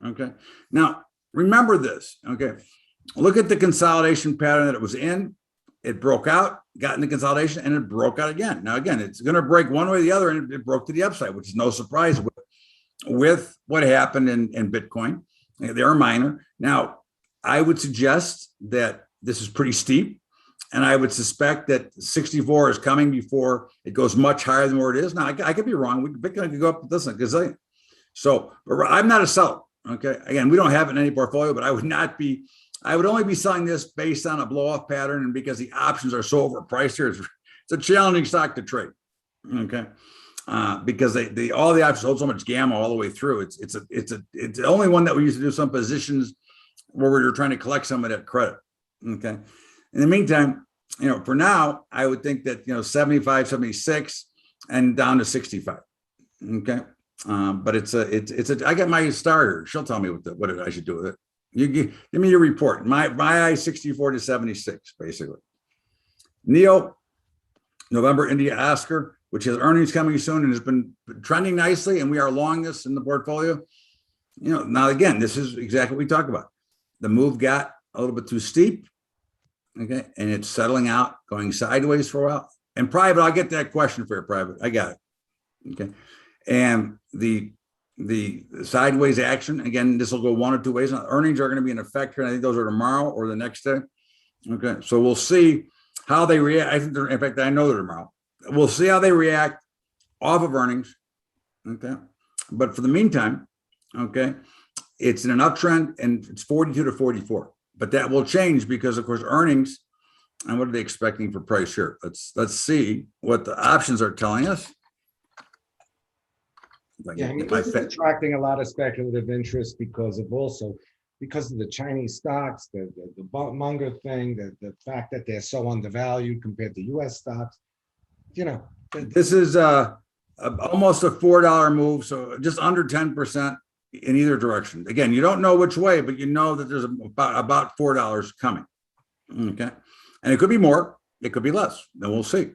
Okay. Now, remember this. Okay. Look at the consolidation pattern that it was in. It broke out, got into consolidation, and it broke out again. Now, again, it's going to break one way or the other, and it broke to the upside, which is no surprise with what happened in Bitcoin. They're a miner. Now, I would suggest that this is pretty steep, and I would suspect that 64 is coming before it goes much higher than where it is. Now, I could be wrong. Bitcoin could go up this gazillion. So, but I'm not a seller. Okay. Again, we don't have it in any portfolio, but I would only be selling this based on a blow-off pattern, and because the options are so overpriced here, it's a challenging stock to trade. Okay. Because they all the options hold so much gamma all the way through. It's the only one that we used to do some positions where we were trying to collect some of that credit. Okay. In the meantime, for now, I would think that 75, 76 and down to 65. Okay. But I got my starter. She'll tell me what I should do with it. You give me your report. My eye 64 to 76, basically. Neo, November India Oscar, which has earnings coming soon and has been trending nicely, and we are long this in the portfolio. Now again, this is exactly what we talk about. The move got a little bit too steep, okay, and it's settling out, going sideways for a while. And private, I'll get that question for you, private. I got it, okay. And the sideways action, again, this will go one or two ways. Now, earnings are going to be in effect here. I think those are tomorrow or the next day. Okay, so we'll see how they react. I think in fact, I know they're tomorrow. We'll see how they react off of earnings. Okay, but for the meantime, okay, it's in an uptrend and it's 42 to 44. But that will change because, of course, earnings. And what are they expecting for price here? Let's see what the options are telling us. Yeah, this is attracting a lot of speculative interest because of the Chinese stocks, the Munger thing, the fact that they're so undervalued compared to U.S. stocks. This is almost a $4 move, so just under 10% in either direction. Again, you don't know which way, but you know that there's about $4 coming. Okay, and it could be more, it could be less. Then we'll see.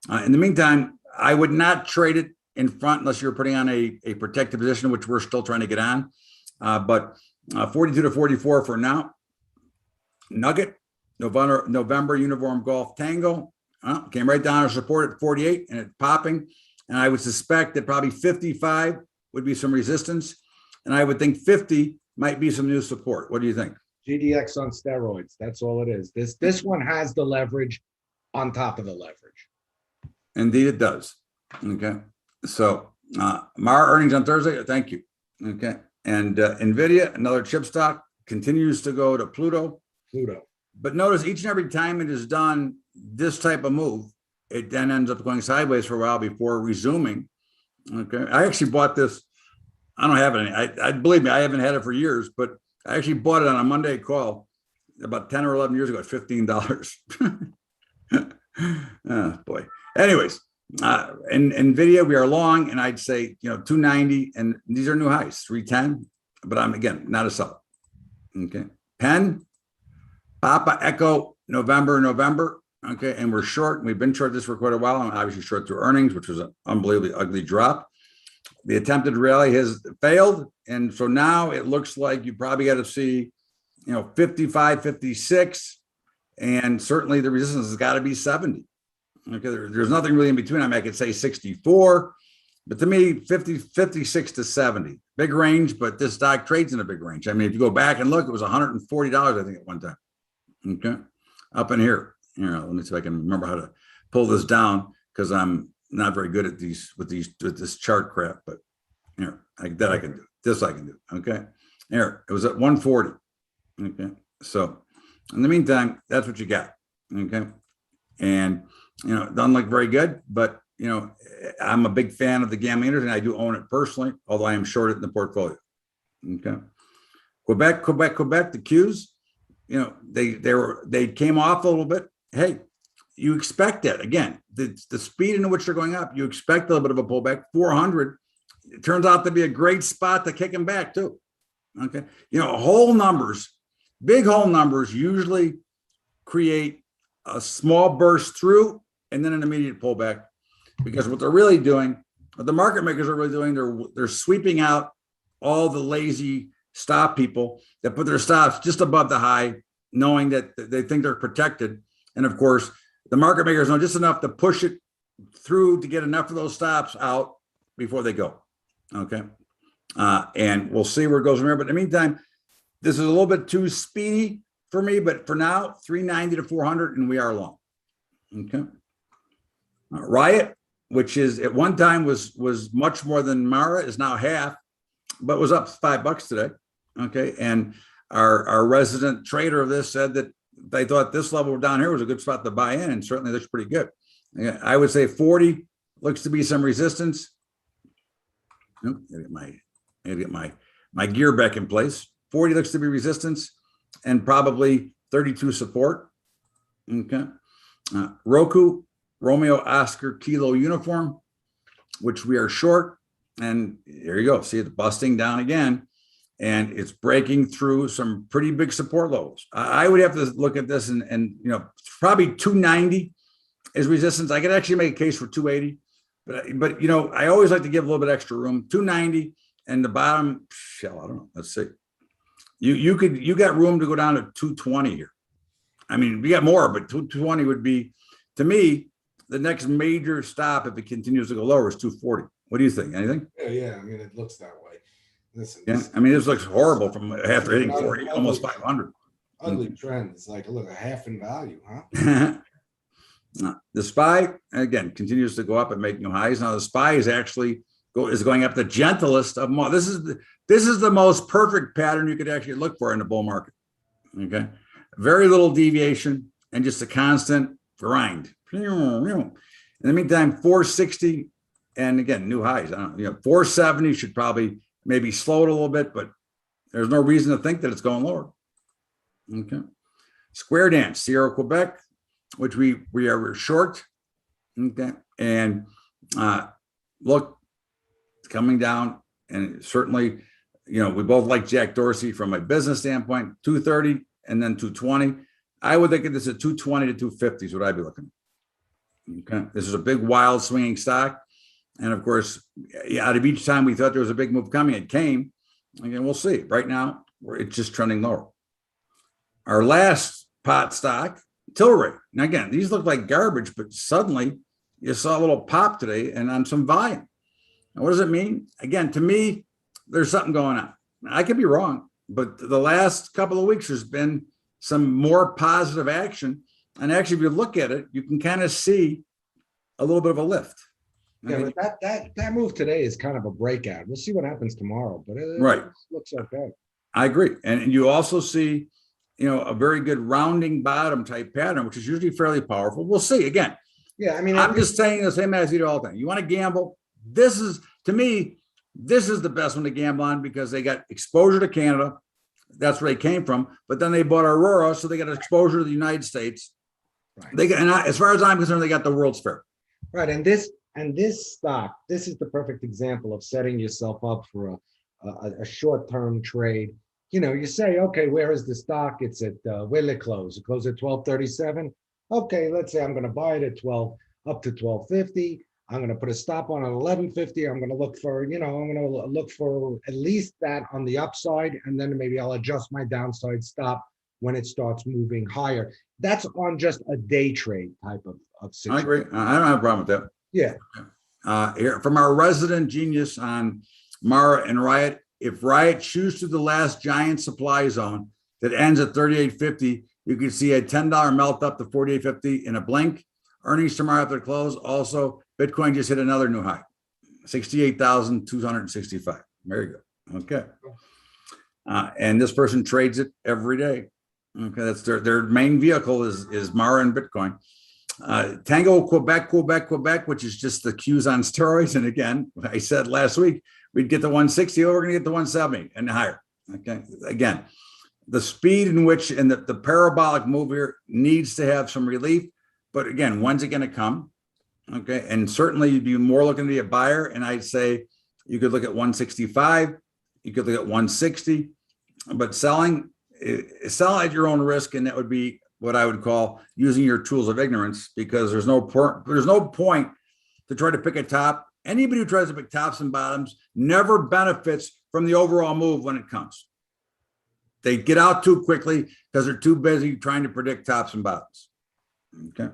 In the meantime, I would not trade it in front unless you're putting on a protected position, which we're still trying to get on. But 42 to 44 for now. Nugget, November Uniform Golf Tango, came right down to support at 48 and it's popping. And I would suspect that probably 55 would be some resistance. And I would think 50 might be some new support. What do you think? GDX on steroids. That's all it is. This one has the leverage on top of the leverage. Indeed, it does. Okay. So Mara earnings on Thursday. Thank you. Okay. And Nvidia, another chip stock, continues to go to Pluto. But notice each and every time it is done this type of move, it then ends up going sideways for a while before resuming. Okay. I actually bought this. I don't have it. I believe me, I haven't had it for years, but I actually bought it on a Monday call about 10 or 11 years ago at $15. Oh, boy. Anyways, in Nvidia, we are long, and I'd say 290, and these are new highs, 310. But I'm again not a seller. Okay, Penn, Papa Echo, November. Okay, and we're short. We've been short this for quite a while. I'm obviously short through earnings, which was an unbelievably ugly drop. The attempted rally has failed, and so now it looks like you probably got to see 55, 56, and certainly the resistance has got to be 70. Okay, there's nothing really in between. I could say 64, but to me, 56 to 70, big range, but this stock trades in a big range. I mean, if you go back and look, it was $140, I think, at one time. Okay, up in here. Let me see if I can remember how to pull this down because I'm not very good at with this chart crap, but I can do. This I can do. Okay, here it was at 140. Okay, so in the meantime, that's what you got. Okay, and doesn't look very good, but I'm a big fan of the gambling industry, and I do own it personally, although I am short it in the portfolio. Okay. Quebec, the Qs, they came off a little bit. Hey, you expect that. Again, the speed in which they're going up, you expect a little bit of a pullback. 400, it turns out to be a great spot to kick them back too. Okay. Whole numbers, big whole numbers usually create a small burst through and then an immediate pullback, because what they're really doing, what the market makers are really doing, they're sweeping out all the lazy stop people that put their stops just above the high, knowing that they think they're protected. And of course, the market makers know just enough to push it through to get enough of those stops out before they go. Okay. And we'll see where it goes from here. But in the meantime, this is a little bit too speedy for me, but for now, 390 to 400, and we are long. Okay. Riot, which is at one time was much more than Mara, is now half, but was up $5 today. Okay. And our resident trader of this said that they thought this level down here was a good spot to buy in, and certainly looks pretty good. I would say 40 looks to be some resistance. Oh, I get my gear back in place. 40 looks to be resistance, and probably 32 support. Okay. Roku, Romeo Oscar Kilo Uniform, which we are short. And there you go. See it busting down again. And it's breaking through some pretty big support levels. I would have to look at this and probably 290 is resistance. I could actually make a case for 280, but I always like to give a little bit extra room. 290 and the bottom, I don't know. Let's see. You got room to go down to 220 here. I mean, we got more, but 220 would be, to me, the next major stop if it continues to go lower is 240. What do you think? Anything? Yeah. I mean, it looks that way. Listen, yeah, I mean, this looks horrible from after hitting 40, almost 500. Ugly trend. It's like, look, a half in value, huh? The SPY, again, continues to go up and make new highs. Now, the SPY is actually going up the gentlest of them all. This is the most perfect pattern you could actually look for in a bull market. Okay. Very little deviation and just a constant grind. In the meantime, 460, and again, new highs. 470 should probably maybe slow it a little bit, but there's no reason to think that it's going lower. Okay. Square Dance, Sierra, Quebec, which we are short. Okay. And look, it's coming down, and certainly, we both like Jack Dorsey from a business standpoint, 230 and then 220. I would think of this at 220 to 250 is what I'd be looking at. Okay. This is a big, wild swinging stock. And of course, out of each time we thought there was a big move coming, it came. Again, we'll see. Right now, it's just trending lower. Our last pot stock, Tilray. Now, again, these look like garbage, but suddenly you saw a little pop today and on some volume. Now, what does it mean? Again, to me, there's something going on. I could be wrong, but the last couple of weeks, there's been some more positive action. And actually, if you look at it, you can kind of see a little bit of a lift. Yeah, but that move today is kind of a breakout. We'll see what happens tomorrow, but it right. Looks okay. I agree. And you also see, a very good rounding bottom type pattern, which is usually fairly powerful. We'll see. Again, yeah, I mean, I'm just saying the same as you do all the time. You want to gamble? To me, this is the best one to gamble on, because they got exposure to Canada. That's where they came from. But then they bought Aurora, so they got exposure to the United States. Right. As far as I'm concerned, they got the World's Fair. Right. And this stock, this is the perfect example of setting yourself up for a short-term trade. You say, okay, where is the stock? It's at where did it close? It closed at 1237. Okay, let's say I'm going to buy it at 12 up to 1250. I'm going to put a stop on at 1150. I'm going to look for, I'm going to look for at least that on the upside, and then maybe I'll adjust my downside stop when it starts moving higher. That's on just a day trade type of situation. I agree. I don't have a problem with that. Yeah. Here from our resident genius on Mara and Riot, if Riot shoots to the last giant supply zone that ends at 38.50, you can see a $10 melt up to 48.50 in a blink. Earnings tomorrow after close. Also, Bitcoin just hit another new high, 68,265. There you go. Okay. And this person trades it every day. Okay, that's their main vehicle is Mara and Bitcoin. Tango, Quebec, which is just the Q's on steroids. And again, I said last week, we'd get the 160, we're going to get the 170 and higher. Okay. Again, the speed in which and the parabolic move here needs to have some relief. But again, when's it going to come? Okay. And certainly you'd be more looking to be a buyer. And I'd say you could look at 165, you could look at 160, but sell at your own risk. And that would be what I would call using your tools of ignorance, because there's no point to try to pick a top. Anybody who tries to pick tops and bottoms never benefits from the overall move when it comes. They get out too quickly because they're too busy trying to predict tops and bottoms. Okay.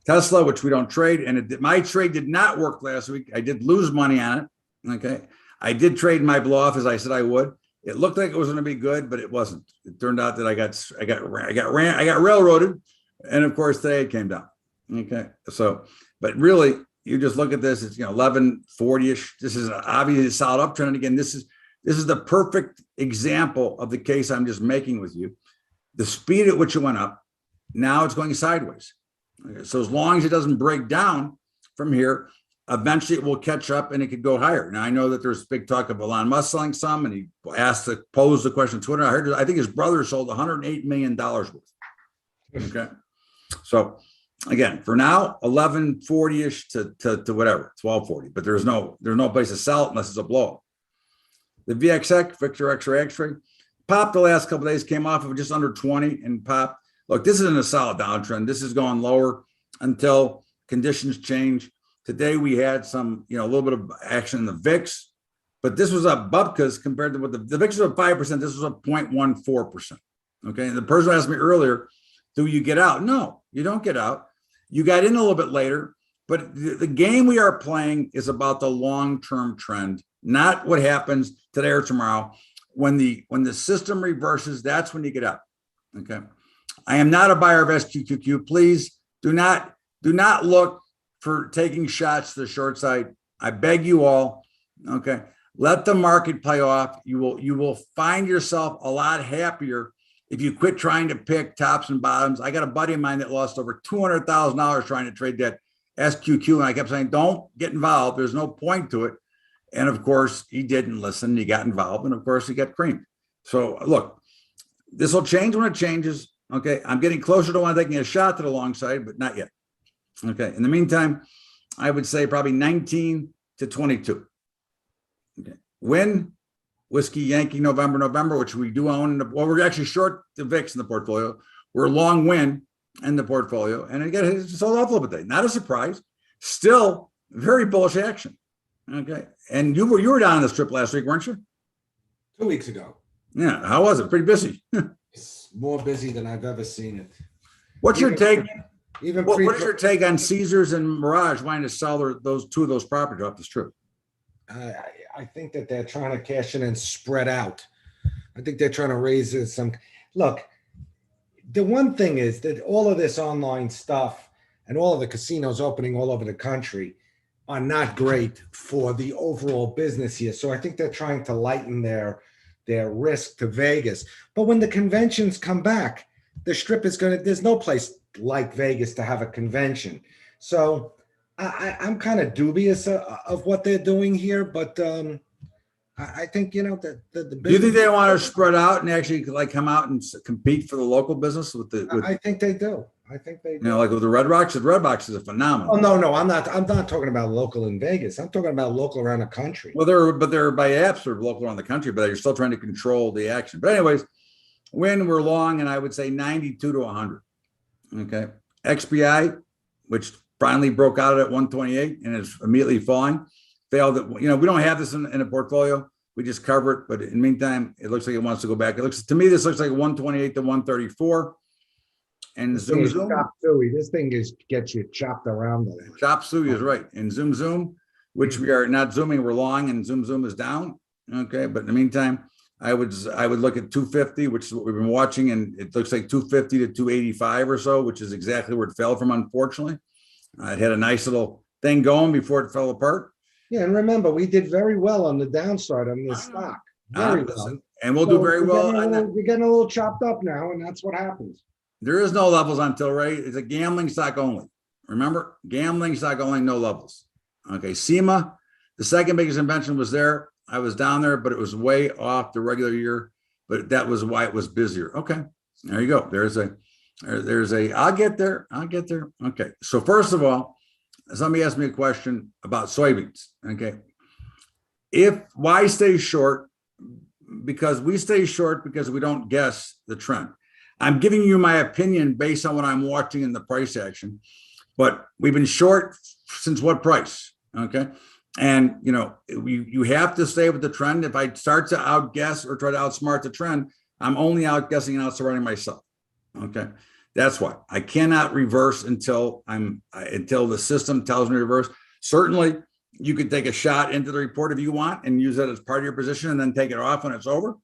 Tesla, which we don't trade, and my trade did not work last week. I did lose money on it. Okay. I did trade my blow off as I said I would. It looked like it was going to be good, but it wasn't. It turned out that I got railroaded, and of course today it came down. Okay, so but really, you just look at this. It's 1140ish. This is an obviously solid uptrend. And again, this is the perfect example of the case I'm just making with you. The speed at which it went up. Now it's going sideways. Okay, so as long as it doesn't break down from here, eventually it will catch up and it could go higher. Now I know that there's big talk of Elon Musk selling some, and he posed the question on Twitter. I think his brother sold $108 million worth. Okay. So again, for now, 1140-ish to whatever, 1240, but there's no place to sell it unless it's a blow. The VXX, Victor X-ray, popped the last couple of days, came off of just under 20 and popped. Look, this isn't a solid downtrend. This is going lower until conditions change. Today we had some, a little bit of action in the VIX, but this was up bupkis compared to what the VIX was up 5%. This was up 0.14%. Okay. And the person asked me earlier, do you get out? No, you don't get out. You got in a little bit later, but the game we are playing is about the long-term trend, not what happens today or tomorrow. When the system reverses, that's when you get out. Okay. I am not a buyer of SQQQ. Please do not look for taking shots to the short side. I beg you all. Okay. Let the market play off. You will find yourself a lot happier if you quit trying to pick tops and bottoms. I got a buddy of mine that lost over $200,000 trying to trade that SQQ. And I kept saying, don't get involved. There's no point to it. And of course he didn't listen. He got involved. And of course he got creamed. So look, this will change when it changes. Okay. I'm getting closer to one taking a shot to the long side, but not yet. Okay. In the meantime, I would say probably 19 to 22. Okay. When Whiskey Yankee November, which we do own. We're actually short the VIX in the portfolio. We're long win in the portfolio. And again, it's sold off a little bit. Not a surprise. Still very bullish action. Okay. And you were down on the strip last week, weren't you? 2 weeks ago. Yeah. How was it? Pretty busy. It's more busy than I've ever seen it. What's your take? What is your take on Caesars and Mirage wanting to sell two of those properties off the strip? I think that they're trying to cash in and spread out. I think they're trying to raise some. Look, the one thing is that all of this online stuff and all of the casinos opening all over the country are not great for the overall business here. So I think they're trying to lighten their risk to Vegas. But when the conventions come back, the strip is there's no place like Vegas to have a convention. So I'm kind of dubious of what they're doing here, but I think, the business. Do you think they want to spread out and actually come out and compete for the local business I think they do. I think they do. Like with the Red Rocks. The Red Rocks is a phenomenal. Oh, no, I'm not talking about local in Vegas. I'm talking about local around the country. Well, they're by apps or local around the country, but you're still trying to control the action. But anyways, when we're long, and I would say 92 to 100. Okay. XBI, which finally broke out at 128 and is immediately falling, failed. We don't have this in a portfolio. We just cover it. But in the meantime, it looks like it wants to go back. To me, this looks like 128 to 134. And Zoom. This thing gets you chopped around. Chop suey is right. And Zoom, which we are not zooming, we're long, and Zoom is down. Okay. But in the meantime, I would look at 250, which is what we've been watching, and it looks like 250 to 285 or so, which is exactly where it fell from, unfortunately. It had a nice little thing going before it fell apart. Yeah, and remember, we did very well on the downside on this stock. Very well. And we'll do very well. We're getting a little chopped up now, and that's what happens. There is no levels on Tilray. It's a gambling stock only. Remember, gambling stock only, no levels. Okay, SEMA, the second biggest invention was there. I was down there, but it was way off the regular year. But that was why it was busier. Okay, there you go. There's a. I'll get there. Okay. So first of all, somebody asked me a question about soybeans. Okay, why stay short? Because we stay short because we don't guess the trend. I'm giving you my opinion based on what I'm watching in the price action, but we've been short since what price? Okay. And you have to stay with the trend. If I start to outguess or try to outsmart the trend, I'm only outguessing and outsmarting myself. Okay. That's why I cannot reverse until the system tells me to reverse. Certainly you could take a shot into the report if you want and use that as part of your position and then take it off when it's over.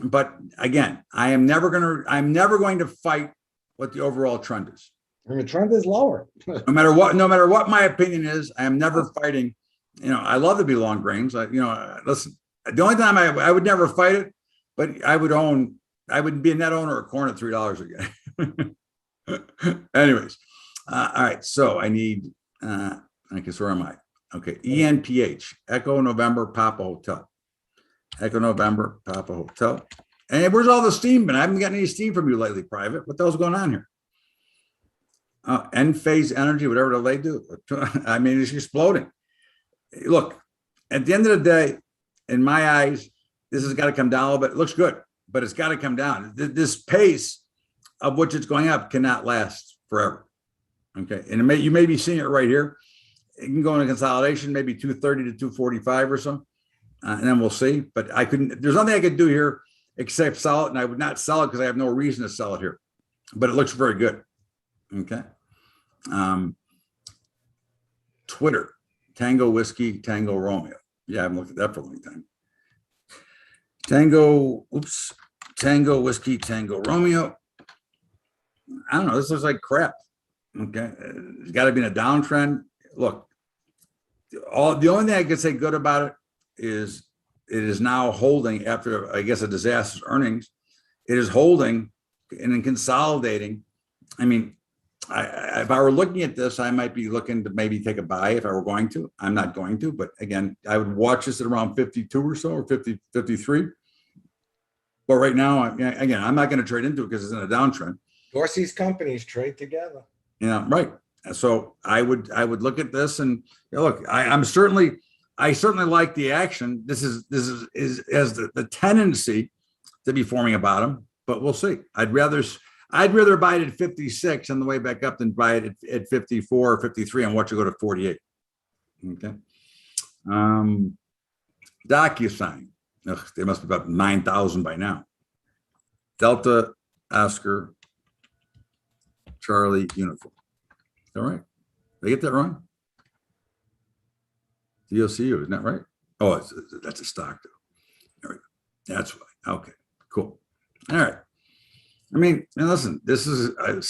But again, I'm never going to fight what the overall trend is. And the trend is lower. No matter what my opinion is, I am never fighting. I love to be long grains. Listen, the only time I would never fight it, but I would be a net owner of corn at $3 again. Anyways, all right. So I need, I guess, where am I? Okay. ENPH, Echo November Papa Hotel. Echo November Papa Hotel. And where's all the steam been? I haven't gotten any steam from you lately, private. What the hell's going on here? End phase energy, whatever they do. I mean, it's exploding. Look, at the end of the day, in my eyes, this has got to come down a little bit. It looks good, but it's got to come down. This pace of which it's going up cannot last forever. Okay. And you may be seeing it right here. It can go into consolidation, maybe 230 to 245 or so. And then we'll see. But there's nothing I could do here except sell it. And I would not sell it because I have no reason to sell it here. But it looks very good. Okay. Twitter, Tango Whiskey, Tango Romeo. Yeah, I haven't looked at that for a long time. Tango Whiskey, Tango Romeo. I don't know. This looks like crap. Okay. It's got to be in a downtrend. Look, the only thing I could say good about it is it is now holding after, I guess, a disastrous earnings. It is holding and then consolidating. I mean, if I were looking at this, I might be looking to maybe take a buy if I were going to. I'm not going to, but again, I would watch this at around 52 or so, or 50, 53. But right now, again, I'm not going to trade into it because it's in a downtrend. Dorsey's companies trade together. Yeah, right. So I would look at this and look. I certainly like the action. This is as the tendency to be forming a bottom, but we'll see. I'd rather buy it at 56 on the way back up than buy it at 54 or 53 and watch it go to 48. Okay. DocuSign. Ugh, they must be about 9,000 by now. Delta Oscar Charlie Uniform. All right. Did I get that wrong? DOCU, isn't that right? Oh, that's a stock though. All right. That's why. Okay, cool. All right. I mean, and listen, this is a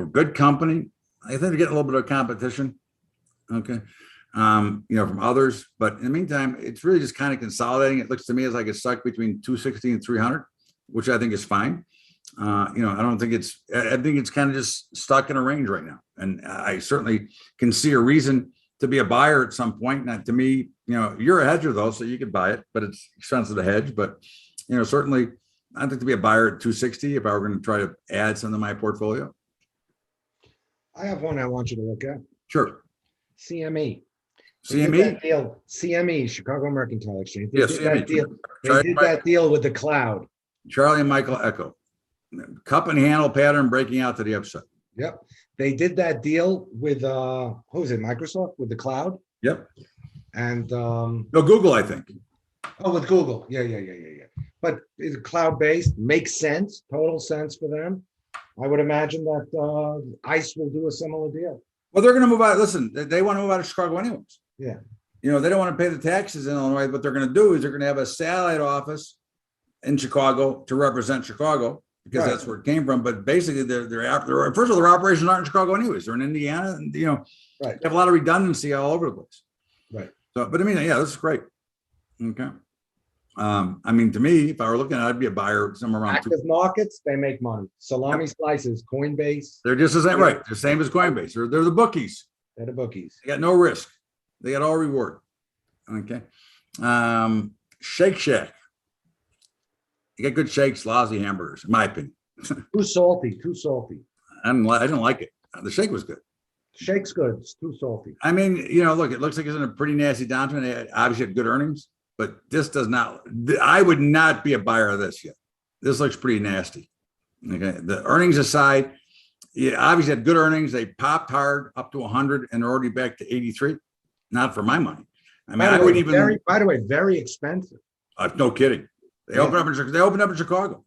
good company. I think they're getting a little bit of competition. Okay. From others, but in the meantime, it's really just kind of consolidating. It looks to me as like it's stuck between 260 and 300, which I think is fine. I think it's kind of just stuck in a range right now. And I certainly can see a reason to be a buyer at some point. Now, to me, you're a hedger though, so you could buy it, but it's expensive to hedge. But, certainly I think to be a buyer at 260 if I were going to try to add some to my portfolio. I have one I want you to look at. Sure. CME. CME? CME, Chicago Mercantile Exchange. Yes, CME. They did that deal with the cloud. Charlie and Michael Echo. Cup and handle pattern breaking out to the upside. Yep. They did that deal with who was it? Microsoft with the cloud. Yep. And no, Google, I think. Oh, with Google. Yeah. But it's cloud-based, makes sense, total sense for them. I would imagine that ICE will do a similar deal. Well, they're going to move out. Listen, they want to move out of Chicago anyways. Yeah. They don't want to pay the taxes in Illinois. What they're going to do is they're going to have a satellite office in Chicago to represent Chicago because that's where it came from. But basically, first of all, their operations aren't in Chicago anyways. They're in Indiana, and they have a lot of redundancy all over the place. Right. So, but I mean, yeah, this is great. Okay. I mean, to me, if I were looking at it, I'd be a buyer somewhere around two. Active markets, they make money. Salami slices, Coinbase, They're just as right. They're same as Coinbase. They're the bookies. they're the bookies. They got no risk. They got all reward. Okay. Shake Shack. You get good shakes, lousy hamburgers, in my opinion. Too salty, too salty. I didn't like it. The shake was good. Shake's good, it's too salty. I mean, look, it looks like it's in a pretty nasty downturn. They obviously had good earnings, but this does not. I would not be a buyer of this yet. This looks pretty nasty. Okay. The earnings aside, obviously had good earnings. They popped hard up to 100 and they're already back to 83. Not for my money. I mean, I wouldn't even. By the way, very expensive. No kidding. They opened up in Chicago.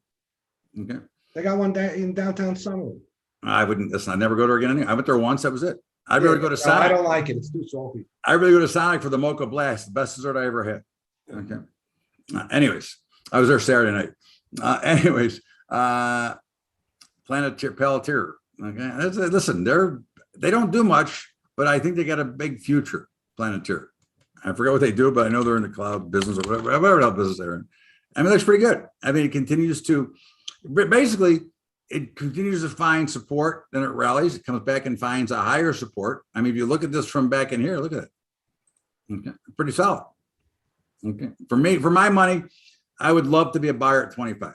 Okay. They got one in downtown Summerlin. I wouldn't. Listen, I never go there again. Anyway. I went there once. That was it. I'd really go to Sonic. I don't like it. It's too salty. I really go to Sonic for the Mocha Blast, the best dessert I ever had. Okay. Anyways, I was there Saturday night. Planet Pelletier. Okay. Listen, they don't do much, but I think they got a big future. Planeteer. I forget what they do, but I know they're in the cloud business or whatever the business they're in. I mean, it looks pretty good. I mean, it continues to, basically, it continues to find support, then it rallies, it comes back and finds a higher support. I mean, if you look at this from back in here, look at it. Okay, pretty solid. Okay, for me, for my money, I would love to be a buyer at 25.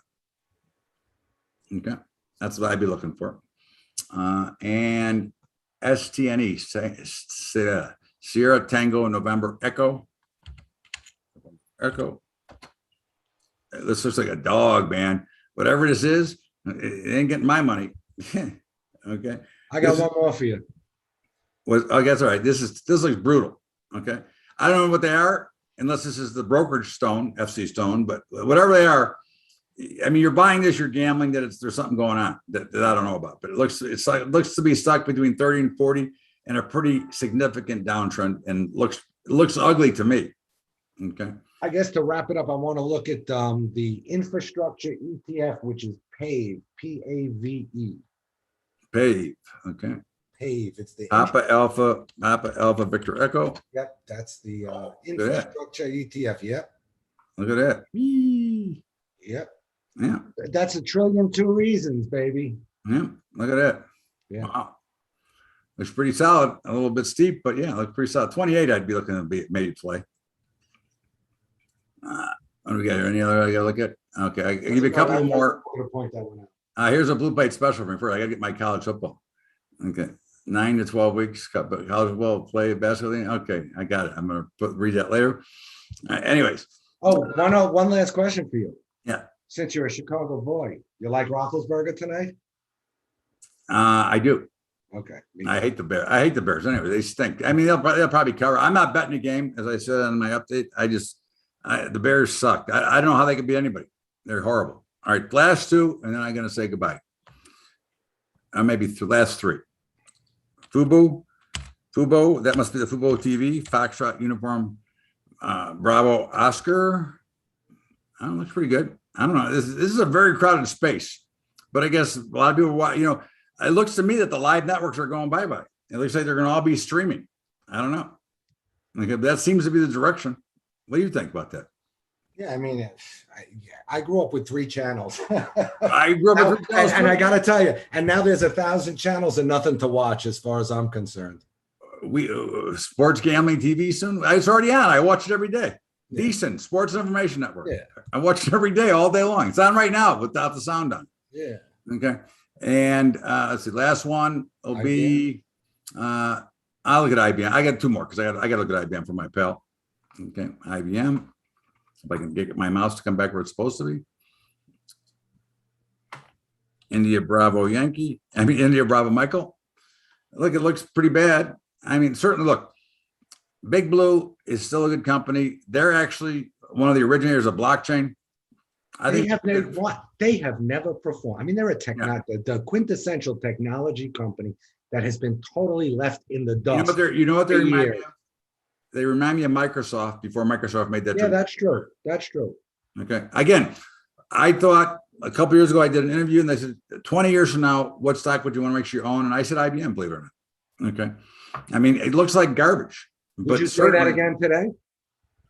Okay, that's what I'd be looking for. And STNE, Sierra Tango November Echo. This looks like a dog, man. Whatever this is, it ain't getting my money. Okay. I got one more for you. I guess all right. This looks brutal. Okay. I don't know what they are, unless this is the brokerage stone, FC stone, but whatever they are, I mean, you're buying this, you're gambling that there's something going on that I don't know about. But it looks to be stuck between 30 and 40 and a pretty significant downtrend, and looks ugly to me. Okay. I guess to wrap it up, I want to look at the infrastructure ETF, which is PAVE, P-A-V-E. PAVE. Okay. PAVE. It's the Papa Alpha Victor Echo. Yep, that's the infrastructure ETF. Yep. Look at that. Whee. Yep. Yeah. That's $1.2 trillion reasons, baby. Yeah. Look at that. Yeah. Wow. Looks pretty solid. A little bit steep, but yeah, looks pretty solid. 28, I'd be looking to maybe play. What do we got here? Any other I gotta look at? Okay, I'll give you a couple more. Point that one out. Here's a blue plate special for me first. I gotta get my college football. Okay. 9 to 12 weeks, college football, play basketball. Okay, I got it. I'm gonna read that later. Anyways. One last question for you. Yeah. Since you're a Chicago boy, you like Roethlisberger tonight? I do. Okay. I hate the Bears. I hate the Bears. Anyway, they stink. I mean, they'll probably cover. I'm not betting the game, as I said on my update. The Bears suck. I don't know how they could beat anybody. They're horrible. All right, last two, and then I'm going to say goodbye. Maybe the last three. Fubo, that must be the Fubo TV, Foxtrot Uniform, Bravo Oscar. I don't know, looks pretty good. I don't know. This is a very crowded space, but I guess a lot of people, it looks to me that the live networks are going bye-bye. It looks like they're going to all be streaming. I don't know. Okay, but that seems to be the direction. What do you think about that? Yeah, I mean, I grew up with 3 channels. I grew up with 3 channels. And I got to tell you, and now there's 1,000 channels and nothing to watch as far as I'm concerned. We sports gambling TV soon. It's already on. I watch it every day. Yeah. Decent Sports Information Network. Yeah. I watch it every day, all day long. It's on right now without the sound on. Yeah. Okay. And let's see. Last one will IBM. Be. I'll look at IBM. I got 2 more because I got to look at IBM for my pal. Okay, IBM. If I can get my mouse to come back where it's supposed to be. India Bravo Michael. Look, it looks pretty bad. I mean, certainly look, Big Blue is still a good company. They're actually one of the originators of blockchain. They have never performed. I mean, they're the quintessential technology company that has been totally left in the dust. You know what they remind me of? They remind me of Microsoft before Microsoft made that. Yeah, that's true. That's true. Okay. Again, I thought a couple years ago I did an interview and they said 20 years from now, what stock would you want to make sure you own? And I said IBM, believe it or not. Okay. I mean, it looks like garbage. Would you say that again today?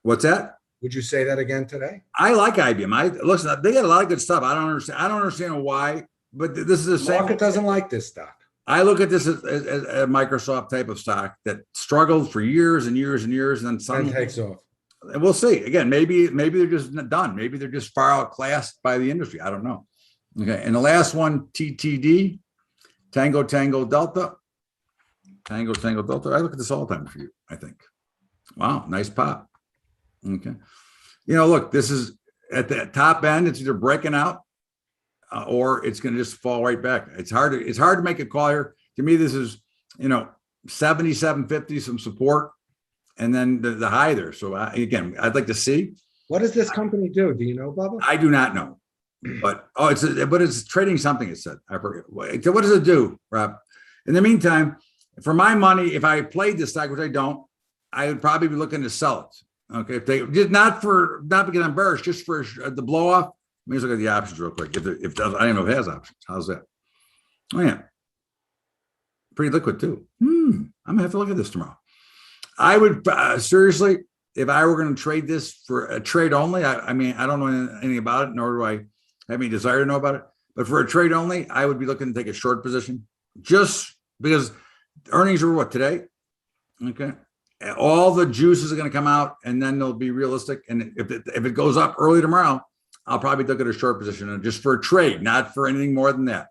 What's that? Would you say that again today? I like IBM. Listen, they got a lot of good stuff. I don't understand. I don't understand why, but this is the The same. market doesn't like this stock. I look at this as a Microsoft type of stock that struggled for years and years and years, and then Then suddenly takes off. and we'll see. Again, maybe they're just done. Maybe they're just far outclassed by the industry. I don't know. Okay, and the last one, TTD, Tango Tango Delta, Tango Tango Delta. I look at this all the time for you. I think. Wow, nice pop. Okay, look, this is at the top end. It's either breaking out or it's going to just fall right back. It's hard to make a call here. To me, this is 77.50, some support, and then the high there. So again, I'd like to see. What does this company do? Do you know, Bubba? I do not know, but it's trading something. It said. I forget. What does it do, Rob? In the meantime, for my money, if I played this stock, which I don't, I would probably be looking to sell it. Okay, if they just not because I'm bearish, just for the blow off. Let me just look at the options real quick. If I don't know if it has options. How's that? Oh yeah, pretty liquid too. I'm gonna have to look at this tomorrow. I would seriously, if I were going to trade this for a trade only. I mean, I don't know anything about it, nor do I have any desire to know about it. But for a trade only, I would be looking to take a short position, just because earnings are what today. Okay, all the juices are going to come out, and then they'll be realistic. And if it goes up early tomorrow, I'll probably look at a short position, and just for a trade, not for anything more than that.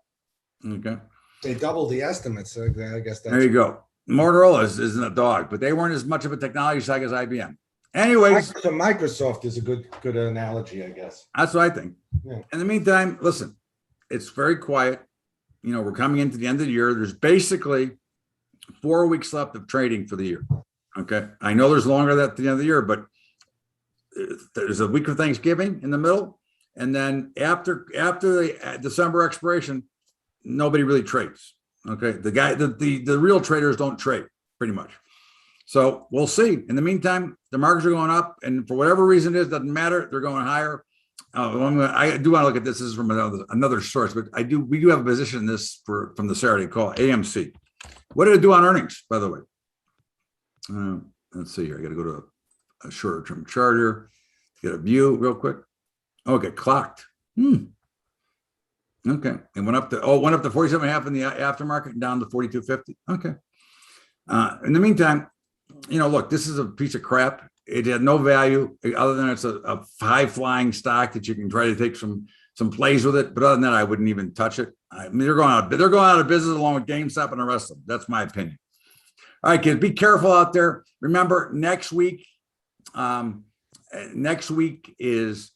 Okay. They doubled the estimates. So I guess that's There you go. Motorola isn't a dog, but they weren't as much of a technology stock as IBM. Anyways, so Microsoft is a good analogy, I guess. that's what I think. Yeah. In the meantime, listen, it's very quiet. We're coming into the end of the year. There's basically 4 weeks left of trading for the year. Okay. I know there's longer at the end of the year, but there's a week of Thanksgiving in the middle. And then after the December expiration, nobody really trades. Okay. The real traders don't trade pretty much. So we'll see. In the meantime, the markets are going up, and for whatever reason it is, doesn't matter. They're going higher. I do want to look at this. This is from another source, but we do have a position in this from the Saturday call, AMC. What did it do on earnings, by the way? Let's see here. I got to go to a shorter term charter to get a view real quick. Oh, it got clocked. Okay. It went up to 47.5 in the aftermarket and down to 42.50. Okay. In the meantime, look, this is a piece of crap. It had no value other than it's a high flying stock that you can try to take some plays with it. But other than that, I wouldn't even touch it. I mean, they're going out of business along with GameStop and the rest of them. That's my opinion. All right, kids, be careful out there. Remember, next week is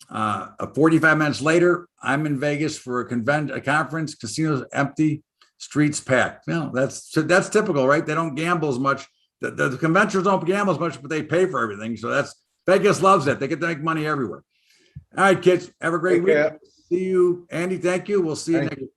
45 minutes later. I'm in Vegas for a conference. Casinos empty, streets packed. That's typical, right? They don't gamble as much. The conventions don't gamble as much, but they pay for everything. So Vegas loves it. They get to make money everywhere. All right, kids, have a great week. See you, Andy. Thank you. We'll see you next week.